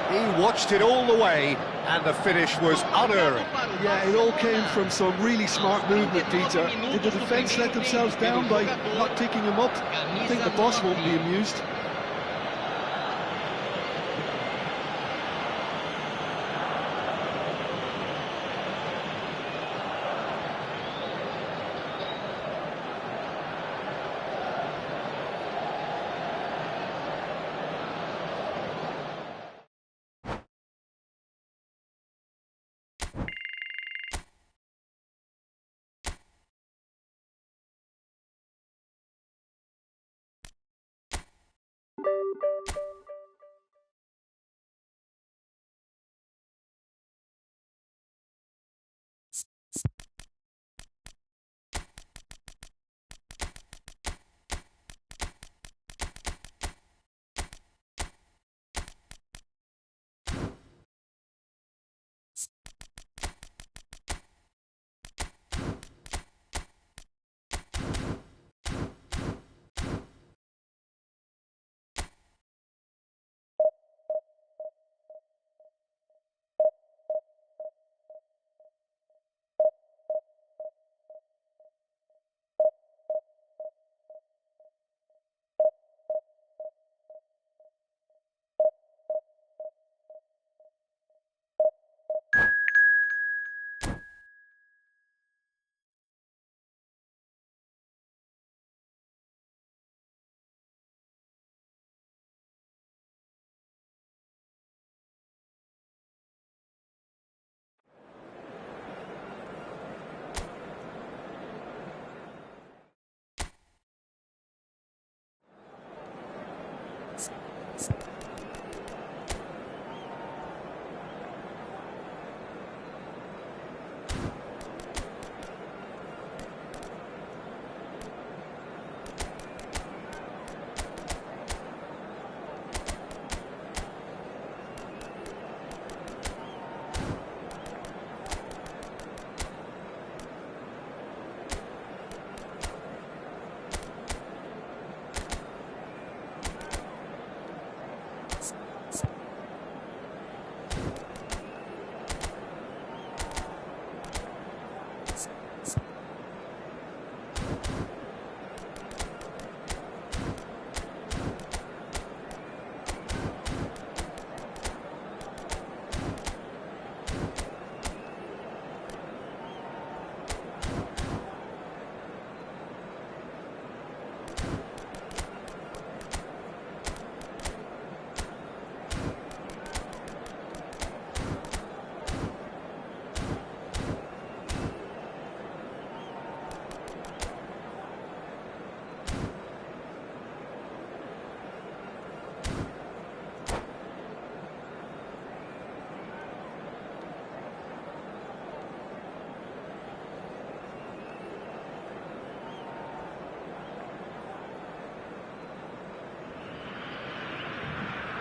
He watched it all the way, and the finish was unerring. Yeah, it all came from some really smart movement, Peter. Did the defence let themselves down by not picking him up? I think the boss won't be amused.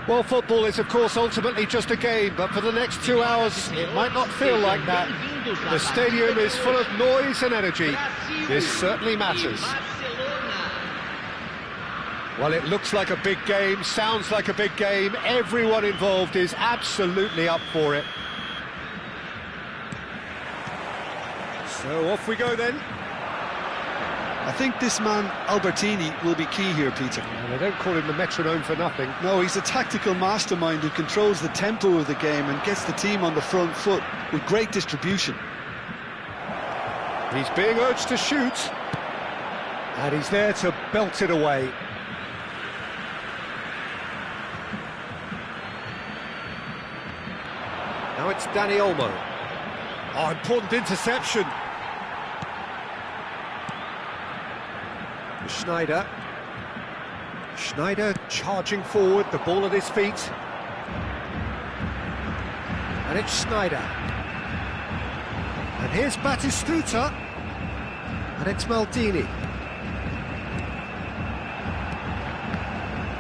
Well, football is, of course, ultimately just a game, but for the next 2 hours, it might not feel like that. The stadium is full of noise and energy. This certainly matters. Well, it looks like a big game, sounds like a big game. Everyone involved is absolutely up for it. So off we go then. I think this man, Albertini, will be key here, Peter. And they don't call him the metronome for nothing. No, he's a tactical mastermind who controls the tempo of the game and gets the team on the front foot with great distribution. He's being urged to shoot. And he's there to belt it away. Now it's Dani Olmo. Oh, important interception. Schneider. Schneider charging forward, the ball at his feet. And it's Schneider. And here's Batistuta. And it's Maldini.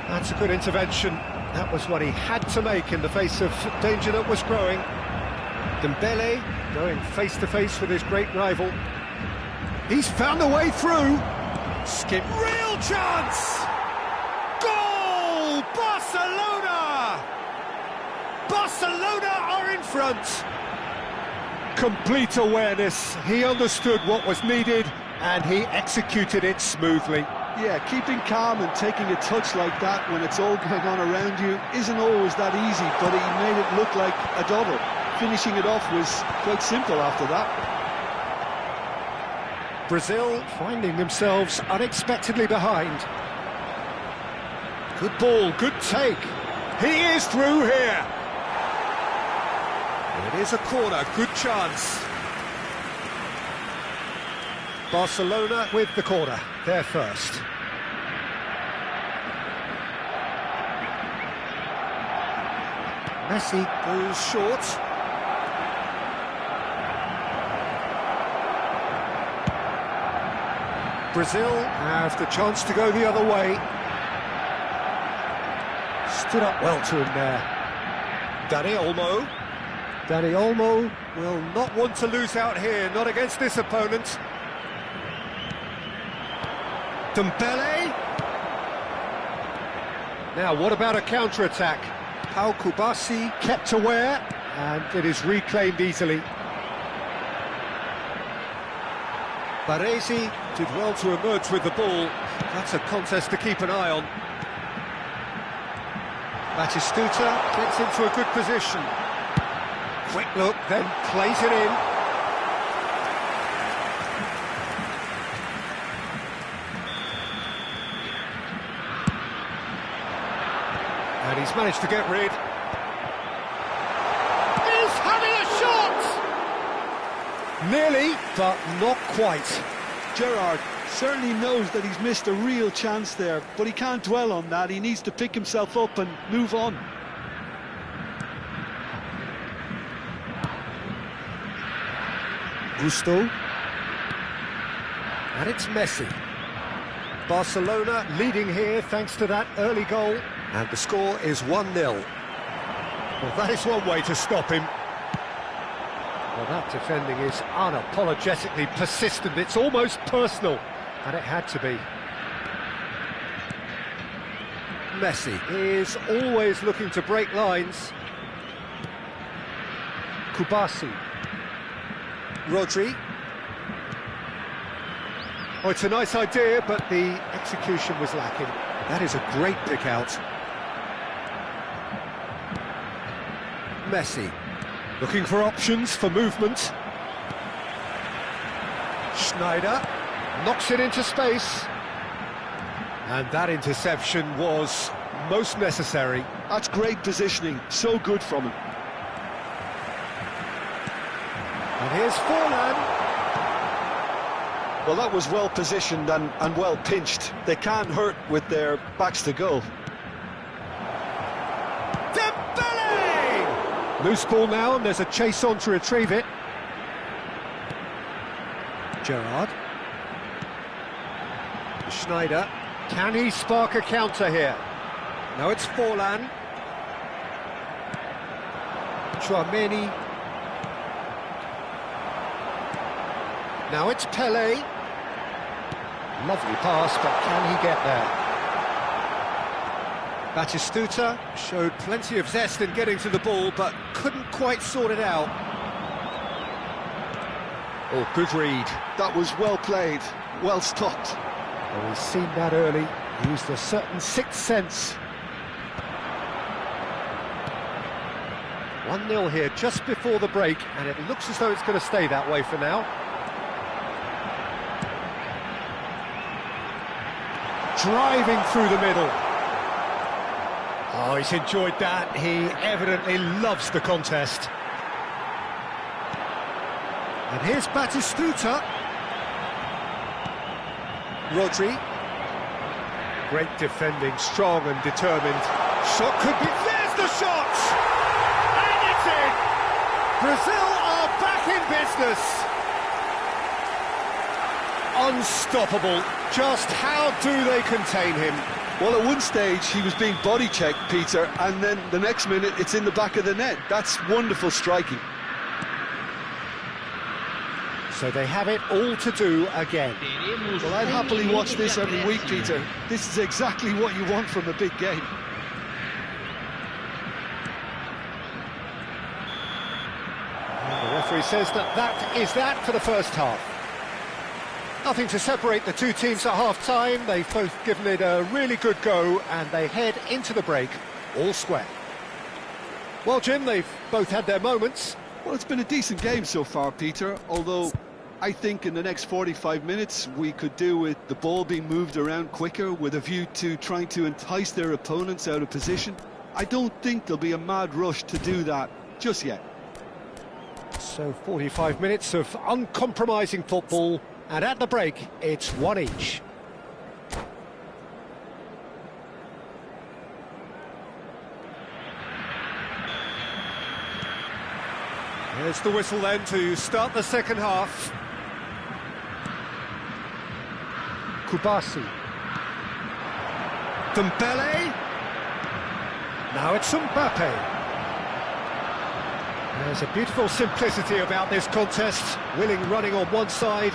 That's a good intervention. That was what he had to make in the face of danger that was growing. Dembele going face-to-face with his great rival. He's found a way through. Skip. Real chance! Goal! Barcelona! Barcelona are in front. Complete awareness. He understood what was needed and he executed it smoothly. Yeah, keeping calm and taking a touch like that when it's all going on around you isn't always that easy, but he made it look like a double. Finishing it off was quite simple after that. Brazil finding themselves unexpectedly behind. Good ball, good take. He is through here. It is a corner, good chance. Barcelona with the corner, they're first. Messi goes short. Brazil have the chance to go the other way. Stood up well to him there. Dani Olmo. Dani Olmo will not want to lose out here, not against this opponent. Dembele. Now, what about a counter-attack? Pau Kubasi kept aware, and it is reclaimed easily. Baresi did well to emerge with the ball. That's a contest to keep an eye on. Batistuta gets into a good position. Quick look, then plays it in. And he's managed to get rid. He's having a shot! Nearly, but not quite. Gerrard certainly knows that he's missed a real chance there, but he can't dwell on that. He needs to pick himself up and move on. Gusto. And it's Messi. Barcelona leading here thanks to that early goal. And the score is 1-0. Well, that is one way to stop him. Well, that defending is unapologetically persistent. It's almost personal. And it had to be. Messi is always looking to break lines. Kubasi. Rodri. Oh, it's a nice idea, but the execution was lacking. That is a great pick out. Messi. Looking for options for movement. Schneider knocks it into space. And that interception was most necessary. That's great positioning, so good from him. And here's Forlan. Well, that was well positioned and well pinched. They can't hurt with their backs to goal. Dembele! Loose ball now, and there's a chase on to retrieve it. Gerrard. Schneider. Can he spark a counter here? No, it's Forlan. Chouameni. Now it's Pelé. Lovely pass, but can he get there? Batistuta showed plenty of zest in getting to the ball, but couldn't quite sort it out. Oh, good read. That was well played, well stopped. Oh, he's seen that early, used a certain sixth sense. 1-0 here just before the break, and it looks as though it's going to stay that way for now. Driving through the middle. Oh, he's enjoyed that. He evidently loves the contest. And here's Batistuta. Rodri. Great defending, strong and determined. Shot could be... There's the shot! And it's in! Brazil are back in business! Unstoppable. Just how do they contain him? Well, at one stage he was being body checked, Peter, and then the next minute it's in the back of the net. That's wonderful striking. So they have it all to do again. Well, I'd happily watch this every week, Peter. This is exactly what you want from a big game. And the referee says that is that for the first half. Nothing to separate the two teams at half-time. They've both given it a really good go, and they head into the break all square. Well, Jim, they've both had their moments. Well, it's been a decent game so far, Peter, although I think in the next 45 minutes we could do with the ball being moved around quicker with a view to trying to entice their opponents out of position. I don't think there'll be a mad rush to do that just yet. So 45 minutes of uncompromising football, and at the break, it's one each. There's the whistle then to start the second half. Kubasi. Dembele. Now it's Mbappe. There's a beautiful simplicity about this contest. Willing running on one side,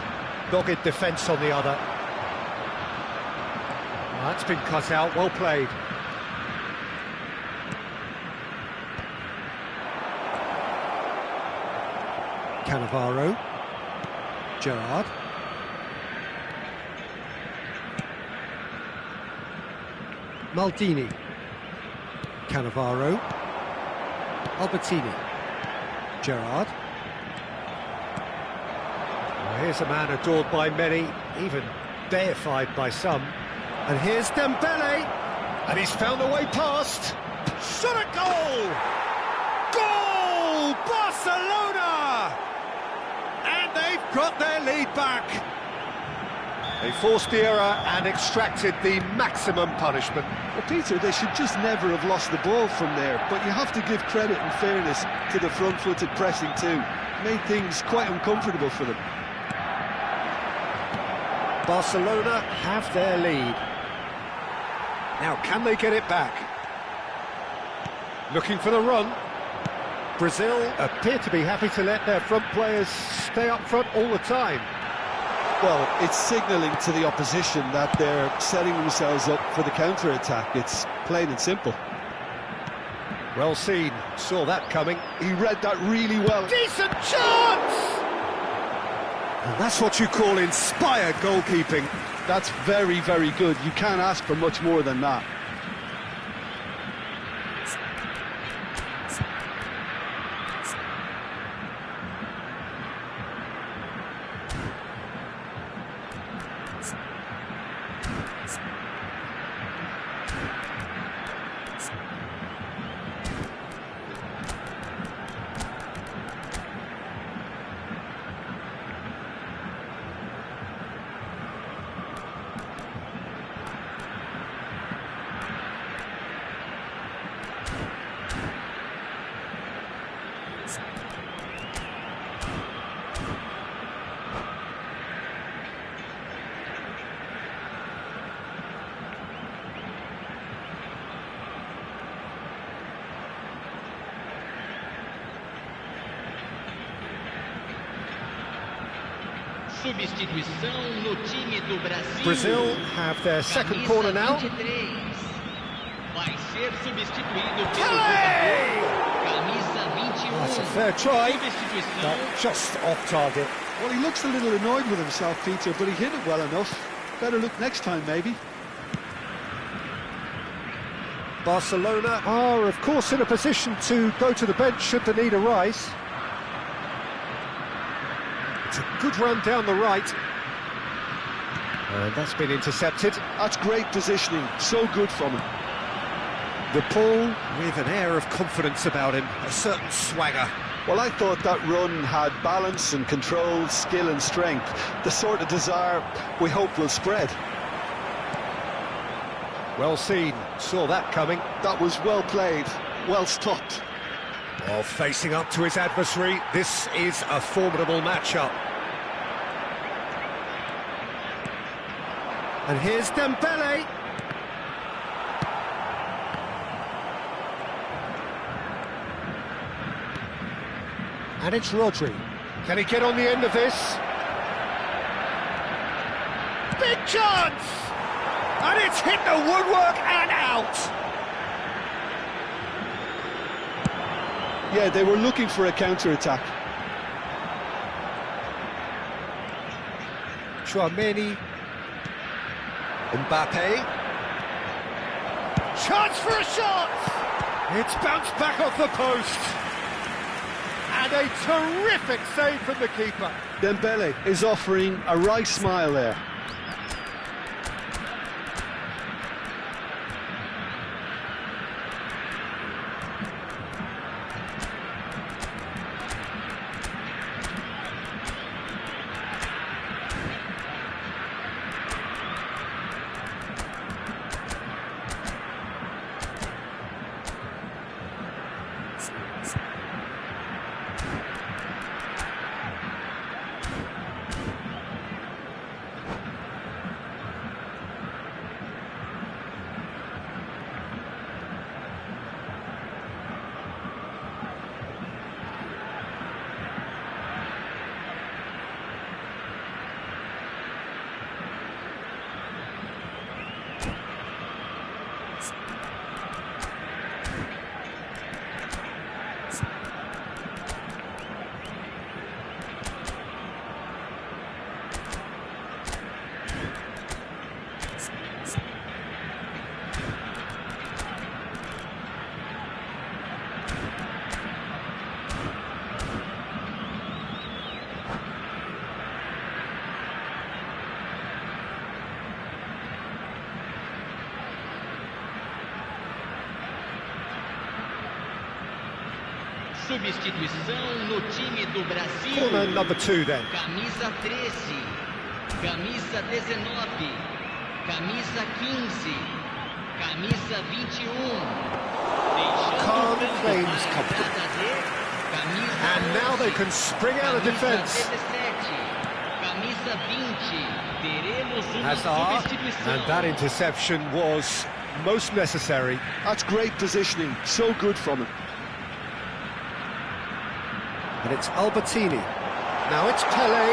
dogged defence on the other. That's been cut out, well played. Cannavaro. Gerrard. Maldini. Cannavaro. Albertini. Gerrard. Well, here's a man adored by many, even deified by some. And here's Dembele. And he's found a way past. Shot at goal! Goal! Barcelona! And they've got their lead back. They forced the error and extracted the maximum punishment. Well, Peter, they should just never have lost the ball from there, but you have to give credit and fairness to the front-footed pressing too. Made things quite uncomfortable for them. Barcelona have their lead. Now, can they get it back? Looking for the run. Brazil appear to be happy to let their front players stay up front all the time. Well, it's signalling to the opposition that they're setting themselves up for the counter-attack. It's plain and simple. Well seen, saw that coming. He read that really well. Decent chance! And that's what you call inspired goalkeeping. That's very, very good. You can't ask for much more than that. Substituição no time do Brasil. Brazil have their second corner now. Vai ser substituído pelo jogador camisa 21. That's a fair try, Substituição. but just off target. Well, he looks a little annoyed with himself, Peter, but he hit it well enough. Better look next time, maybe. Barcelona are, of course, in a position to go to the bench should the need arise. It's a good run down the right. And that's been intercepted. That's great positioning, so good from him. The ball with an air of confidence about him, a certain swagger. Well, I thought that run had balance and control, skill and strength, the sort of desire we hope will spread. Well seen, saw that coming. That was well played, well stopped. While facing up to his adversary, this is a formidable matchup. And here's Dembele. And it's Rodri. Can he get on the end of this? Big chance! And it's hit the woodwork and out! Yeah, they were looking for a counter-attack. Chouameni. Mbappe. Chance for a shot! It's bounced back off the post. And a terrific save from the keeper. Dembele is offering a wry smile there. Substituição no time do Brasil. Corner number 2 then. Camisa 13, camisa 19, camisa 15, camisa 21. Calm Deixando claims para a comfortable. entrada de camisa And now they 11, can spring out of camisa defence. 17, camisa 20. Teremos uma Hazard, substituição. and that interception was most necessary. That's great positioning, so good from him. And it's Albertini. Now it's Pelé.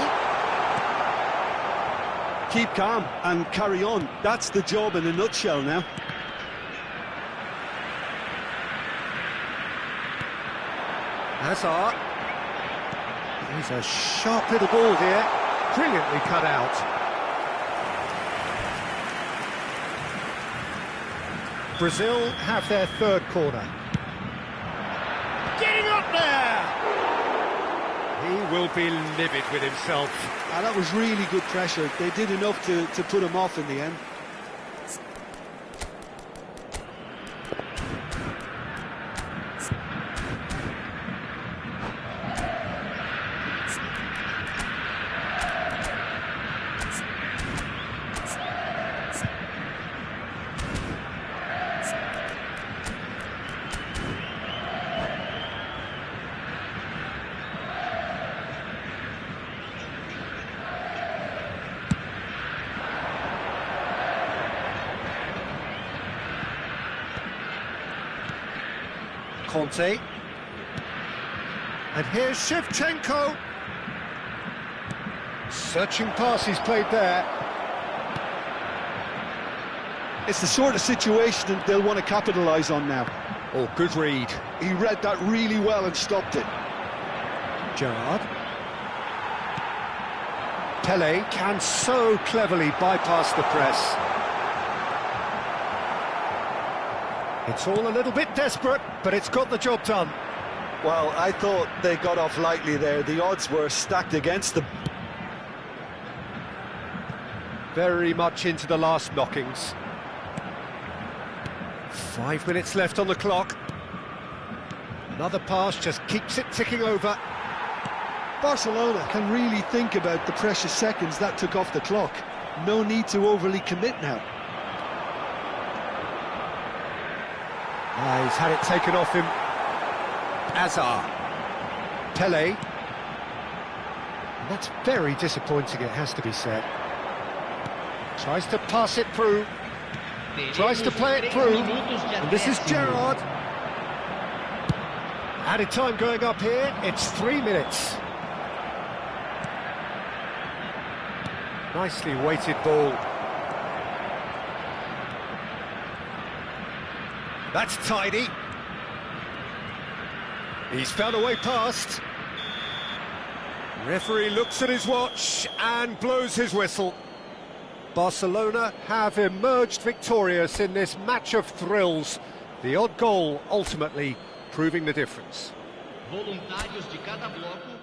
Keep calm and carry on. That's the job in a nutshell now. Hazard. He's a sharp little ball here. Brilliantly cut out. Brazil have their third corner. Getting up there! He will be livid with himself. And that was really good pressure. They did enough to put him off in the end. Conte. And here's Shevchenko. Searching pass he's played there. It's the sort of situation that they'll want to capitalise on now. Oh, good read. He read that really well and stopped it. Gerrard. Pele can so cleverly bypass the press. It's all a little bit desperate, but it's got the job done. Well, I thought they got off lightly there. The odds were stacked against them. Very much into the last knockings. 5 minutes left on the clock. Another pass just keeps it ticking over. Barcelona can really think about the precious seconds that took off the clock. No need to overly commit now. He's had it taken off him. Hazard. Pele. And that's very disappointing, it has to be said. Tries to pass it through. Tries to play it through. And this is Gerrard. Added time going up here. It's 3 minutes. Nicely weighted ball. That's tidy. He's found a way past. Referee looks at his watch and blows his whistle. Barcelona have emerged victorious in this match of thrills. The odd goal ultimately proving the difference. Voluntários de cada bloco.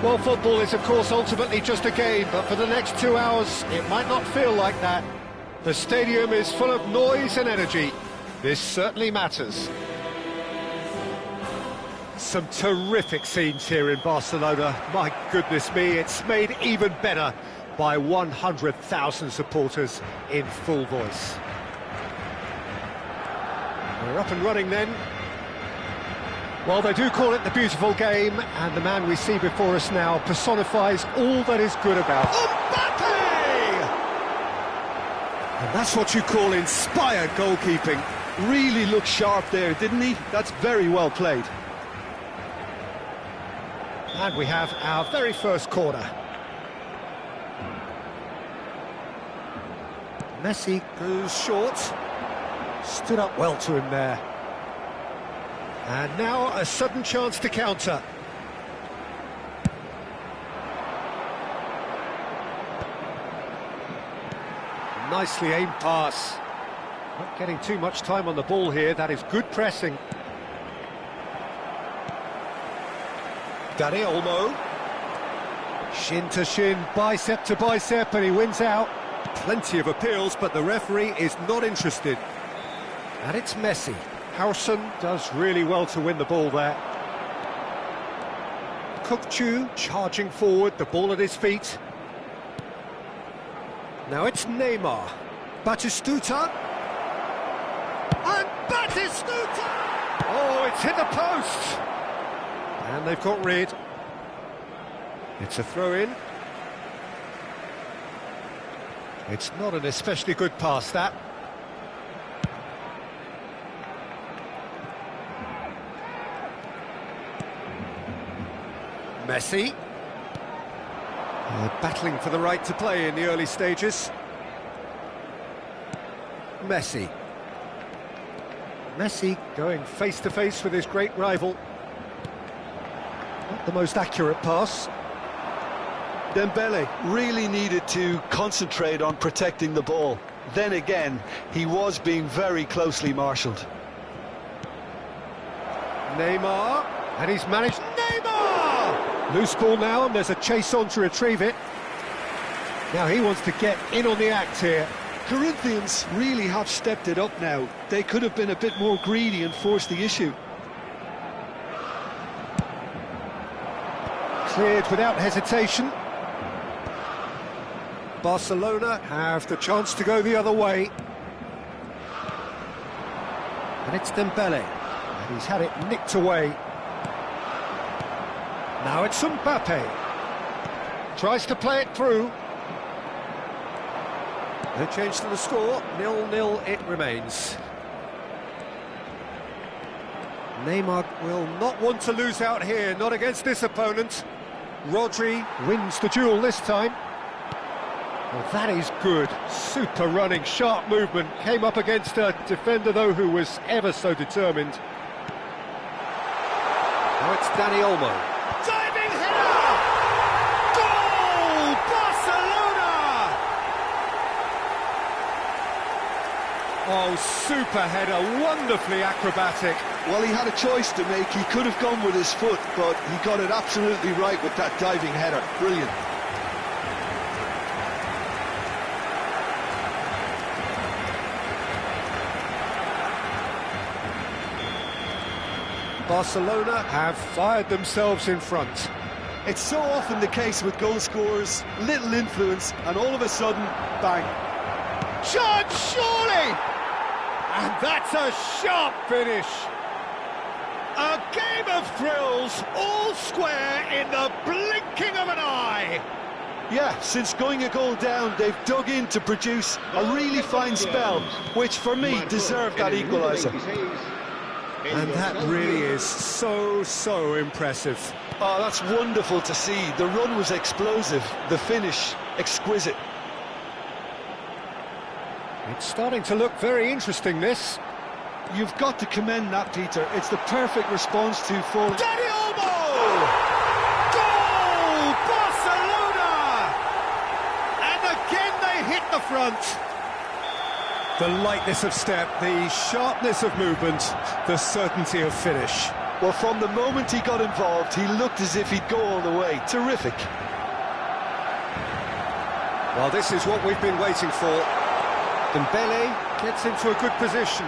Well, football is, of course, ultimately just a game, but for the next 2 hours, it might not feel like that. The stadium is full of noise and energy. This certainly matters. Some terrific scenes here in Barcelona. My goodness me, it's made even better by 100,000 supporters in full voice. We're up and running then. Well, they do call it the beautiful game, and the man we see before us now personifies all that is good about Mbappe! And that's what you call inspired goalkeeping. Really looked sharp there, didn't he? That's very well played. And we have our very first corner. Messi goes short. Stood up well to him there. And now a sudden chance to counter. Nicely aimed pass. Not getting too much time on the ball here. That is good pressing. Dani Olmo. Shin to shin, bicep to bicep, and he wins out. Plenty of appeals, but the referee is not interested. And it's Messi. Howson does really well to win the ball there. Kukçu charging forward, the ball at his feet. Now it's Neymar. Batistuta. And Batistuta! Oh, it's hit the post! And they've got rid. It's a throw-in. It's not an especially good pass, that. Messi. Battling for the right to play in the early stages. Messi. Messi going face-to-face with his great rival. Not the most accurate pass. Dembele really needed to concentrate on protecting the ball. Then again, he was being very closely marshalled. Neymar, and he's managed... Neymar! Loose ball now, and there's a chase on to retrieve it. Now he wants to get in on the act here. Corinthians really have stepped it up now. They could have been a bit more greedy and forced the issue. Cleared without hesitation. Barcelona have the chance to go the other way. And it's Dembele. And he's had it nicked away. Now it's Mbappe. Tries to play it through. No change to the score. 0-0 it remains. Neymar will not want to lose out here, not against this opponent. Rodri wins the duel this time. Well, that is good. Super running, sharp movement. Came up against a defender, though, who was ever so determined. Now it's Dani Olmo. Diving header! Goal! Barcelona! Oh, super header, wonderfully acrobatic. Well, he had a choice to make. He could have gone with his foot, but he got it absolutely right with that diving header. Brilliant. Barcelona have fired themselves in front. It's so often the case with goal scorers, little influence, and all of a sudden, bang. Chance, surely! And that's a sharp finish. A game of thrills, all square in the blinking of an eye. Yeah, since going a goal down, they've dug in to produce a really fine spell, which for me deserved that equaliser. And that really is so impressive. Oh, that's wonderful to see. The run was explosive, the finish exquisite. It's starting to look very interesting, this. You've got to commend that, Peter. It's the perfect response to falling. Dani Olmo! Goal! Barcelona! And again they hit the front. The lightness of step, the sharpness of movement, the certainty of finish. Well, from the moment he got involved, he looked as if he'd go all the way. Terrific. Well, this is what we've been waiting for. Dembele gets into a good position.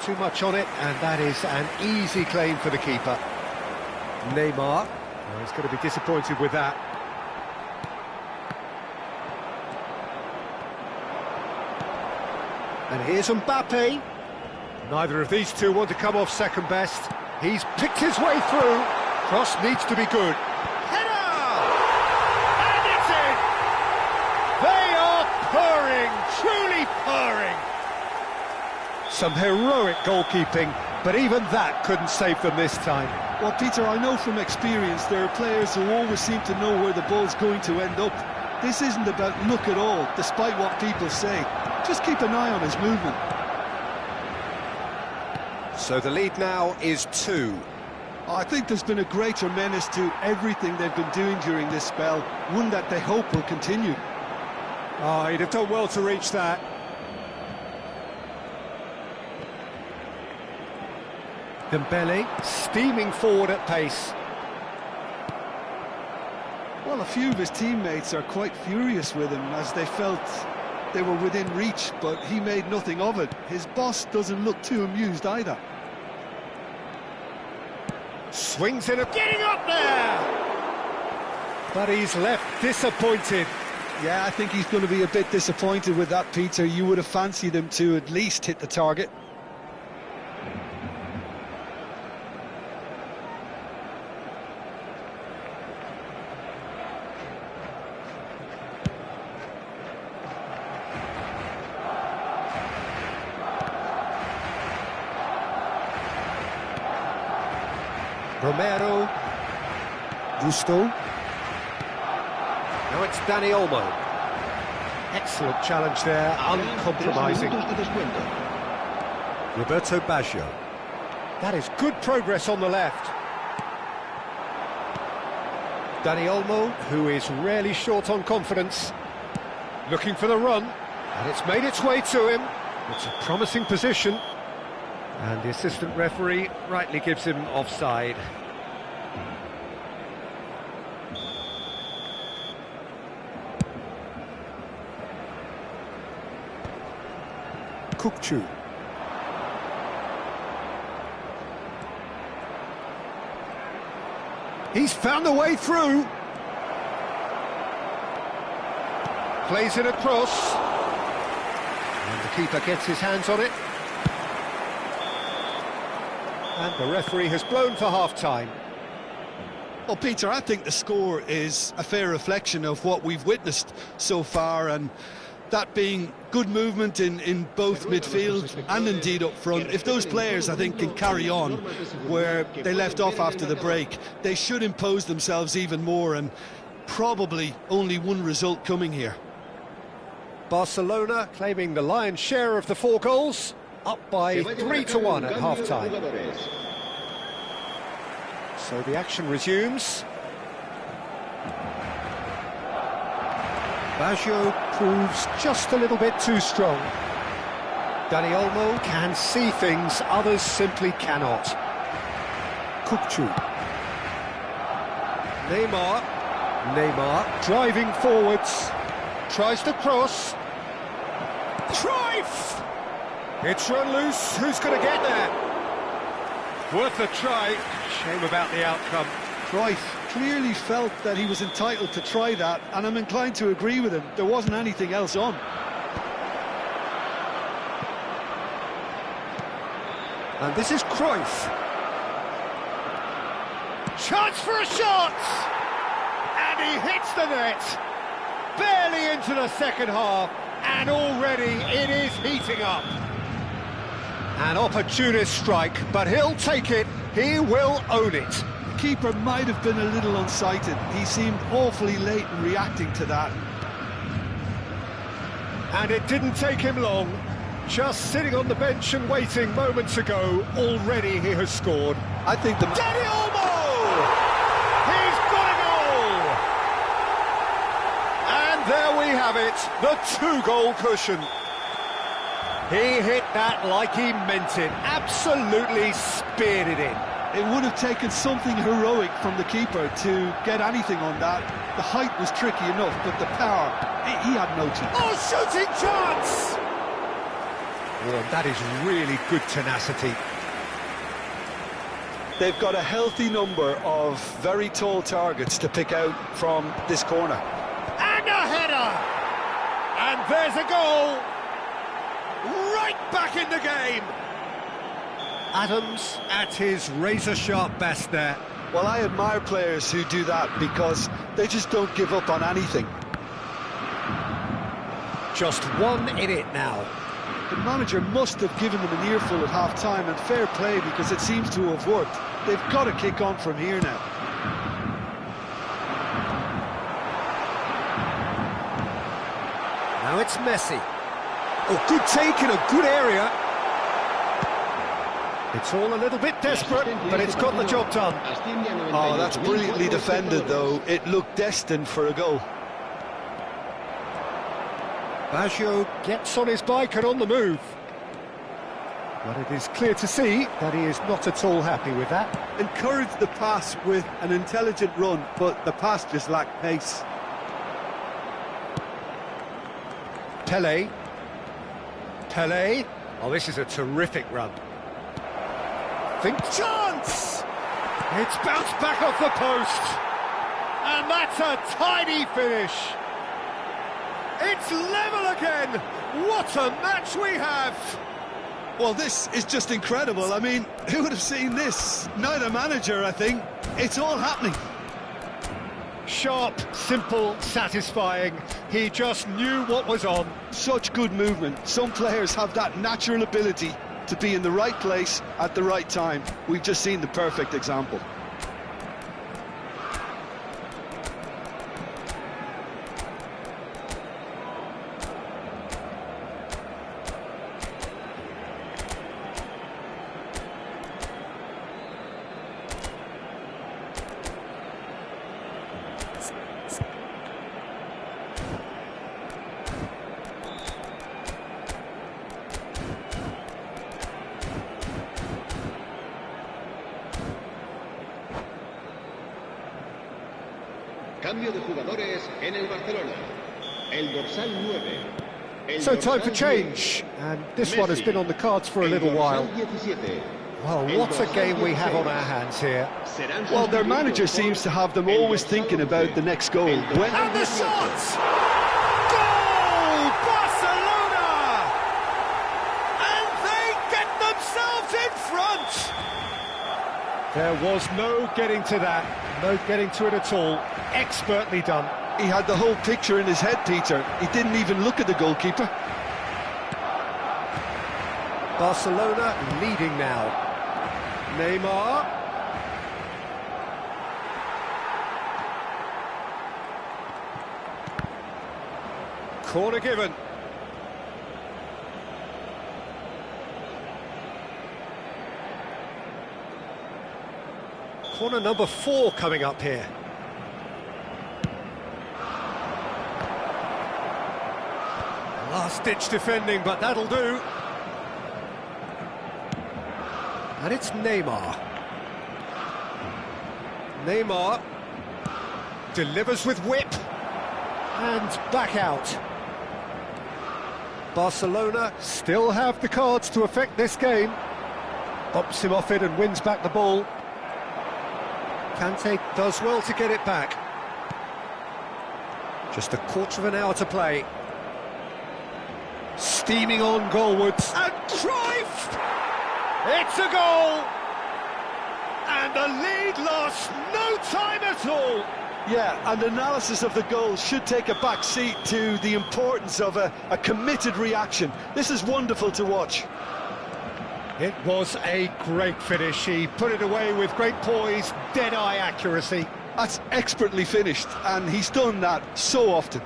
Too much on it, and that is an easy claim for the keeper. Neymar, well, he's going to be disappointed with that. And here's Mbappe. Neither of these two want to come off second best. He's picked his way through. Cross needs to be good. Header! And it's in! They are purring, truly purring. Some heroic goalkeeping, but even that couldn't save them this time. Well, Peter, I know from experience there are players who always seem to know where the ball's going to end up. This isn't about luck at all, despite what people say. Just keep an eye on his movement. So the lead now is 2. I think there's been a greater menace to everything they've been doing during this spell, one that they hope will continue. Oh, he'd have done well to reach that. Dembele steaming forward at pace. Well, a few of his teammates are quite furious with him as they felt they were within reach, but he made nothing of it. His boss doesn't look too amused either. Swings in, getting up there! But he's left disappointed. Yeah, I think he's going to be a bit disappointed with that, Peter. You would have fancied him to at least hit the target. Romero, Gusto. Now it's Dani Olmo. Excellent challenge there, uncompromising. Roberto Baggio. That is good progress on the left. Dani Olmo, who is rarely short on confidence, looking for the run, and it's made its way to him. It's a promising position. And the assistant referee rightly gives him offside. Kukçu. He's found a way through. Plays it across. And the keeper gets his hands on it. And the referee has blown for half-time. Well, Peter, I think the score is a fair reflection of what we've witnessed so far, and that being good movement in both midfield and indeed up front. If those players, I think, can carry on where they left off after the break, they should impose themselves even more, and probably only one result coming here. Barcelona claiming the lion's share of the 4 goals. Up by 3-1 at half-time. So the action resumes. Baggio proves just a little bit too strong. Dani Olmo can see things others simply cannot. Kukçu. Neymar driving forwards. Tries to cross. Cruyff! It's run loose, who's going to get there? Worth a try, shame about the outcome. Cruyff clearly felt that he was entitled to try that, and I'm inclined to agree with him. There wasn't anything else on. And this is Cruyff. Chance for a shot! And he hits the net. Barely into the second half, and already it is heating up. An opportunist strike, but he'll take it, he will own it. The keeper might have been a little unsighted. He seemed awfully late in reacting to that. And it didn't take him long. Just sitting on the bench and waiting moments ago, already he has scored. I think the... Dani Olmo! He's got a goal! And there we have it, the 2-goal cushion. He hit that like he meant it, absolutely speared it in. It would have taken something heroic from the keeper to get anything on that. The height was tricky enough, but the power, he had no chance. Oh, shooting chance! Oh, and that is really good tenacity. They've got a healthy number of very tall targets to pick out from this corner. And a header! And there's a goal! Right back in the game! Adams at his razor-sharp best there. Well, I admire players who do that because they just don't give up on anything. Just one in it now. The manager must have given them an earful at half-time, and fair play because it seems to have worked. They've got to kick on from here now. Now it's Messi. Oh, good take in a good area. It's all a little bit desperate, but it's got the job done. Oh, that's brilliantly defended, though. It looked destined for a goal. Baggio gets on his bike and on the move. But it is clear to see that he is not at all happy with that. Encouraged the pass with an intelligent run, but the pass just lacked pace. Pele. Pele. Oh, this is a terrific run. Think chance! It's bounced back off the post. And that's a tiny finish. It's level again! What a match we have! Well, this is just incredible. I mean, who would have seen this? Neither manager, I think. It's all happening. Sharp, simple, satisfying. He just knew what was on. Such good movement. Some players have that natural ability to be in the right place at the right time. We've just seen the perfect example. Cambio de jugadores en el Barcelona. El dorsal 9. So time for change, and this one has been on the cards for a little while. Well, what a game we have on our hands here. Well, their manager seems to have them always thinking about the next goal. And the shots! Goal! Barcelona! And they get themselves in front! There was no getting to that, no getting to it at all. Expertly done. He had the whole picture in his head, Peter. He didn't even look at the goalkeeper. Barcelona leading now. Neymar. Corner given. Corner number 4 coming up here. Last-ditch defending, but that'll do. And it's Neymar. Neymar delivers with whip. And back out. Barcelona still have the cards to affect this game. Bumps him off it and wins back the ball. Kante does well to get it back. Just a quarter of an hour to play. Steaming on goalwards. And Cruyff! It's a goal! And the lead lost no time at all. Yeah, and analysis of the goal should take a back seat to the importance of a committed reaction. This is wonderful to watch. It was a great finish. He put it away with great poise, dead-eye accuracy. That's expertly finished, and he's done that so often.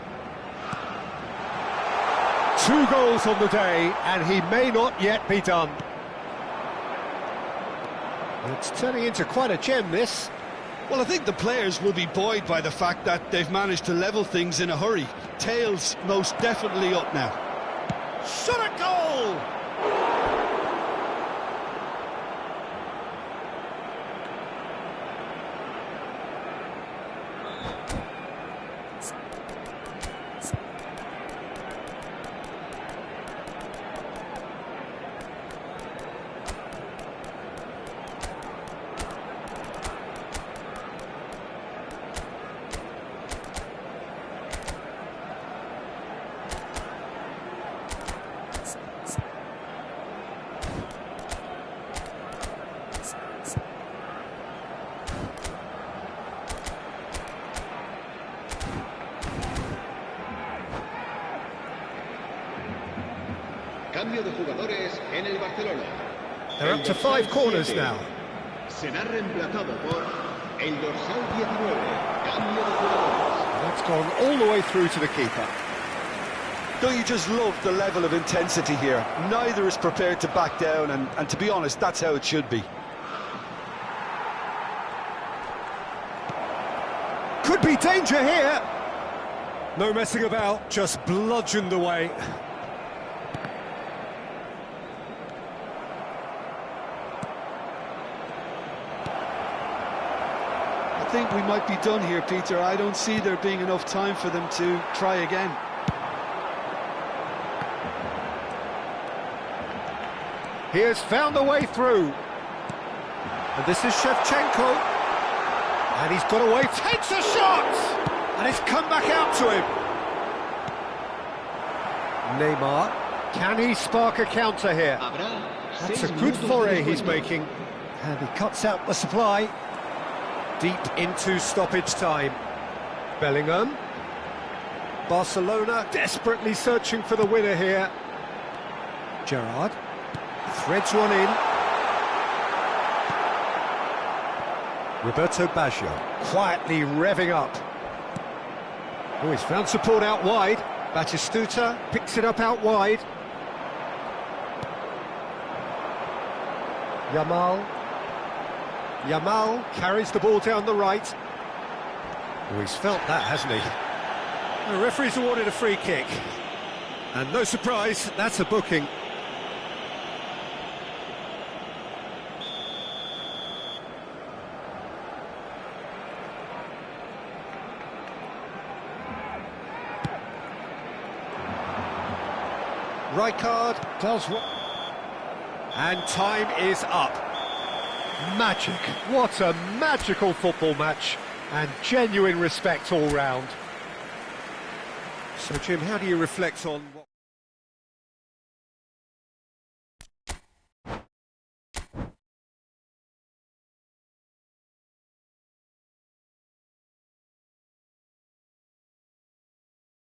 2 goals on the day, and he may not yet be done. It's turning into quite a gem, this. Well, I think the players will be buoyed by the fact that they've managed to level things in a hurry. Tails most definitely up now. Shot a goal! Cambio de jugadores en el Barcelona. They're up to 5 corners now. Será reemplazado por el dorsal 19. Cambio de jugadores. That's gone all the way through to the keeper. Don't you just love the level of intensity here? Neither is prepared to back down, and to be honest, that's how it should be. Could be danger here. No messing about, just bludgeoned away. I think we might be done here, Peter. I don't see there being enough time for them to try again. He has found a way through. And this is Shevchenko. And he's got away, takes a shot! And it's come back out to him. Neymar, can he spark a counter here? That's a good foray he's making. And he cuts out the supply. Deep into stoppage time. Bellingham. Barcelona desperately searching for the winner here. Gerrard threads one in. Roberto Baggio quietly revving up. Oh, he's found support out wide. Batistuta picks it up out wide. Yamal carries the ball down the right. Oh, he's felt that, hasn't he? The referee's awarded a free kick. And no surprise, that's a booking. Rijkaard does what... And time is up. Magic. What a magical football match. And genuine respect all round. So, Jim, how do you reflect on...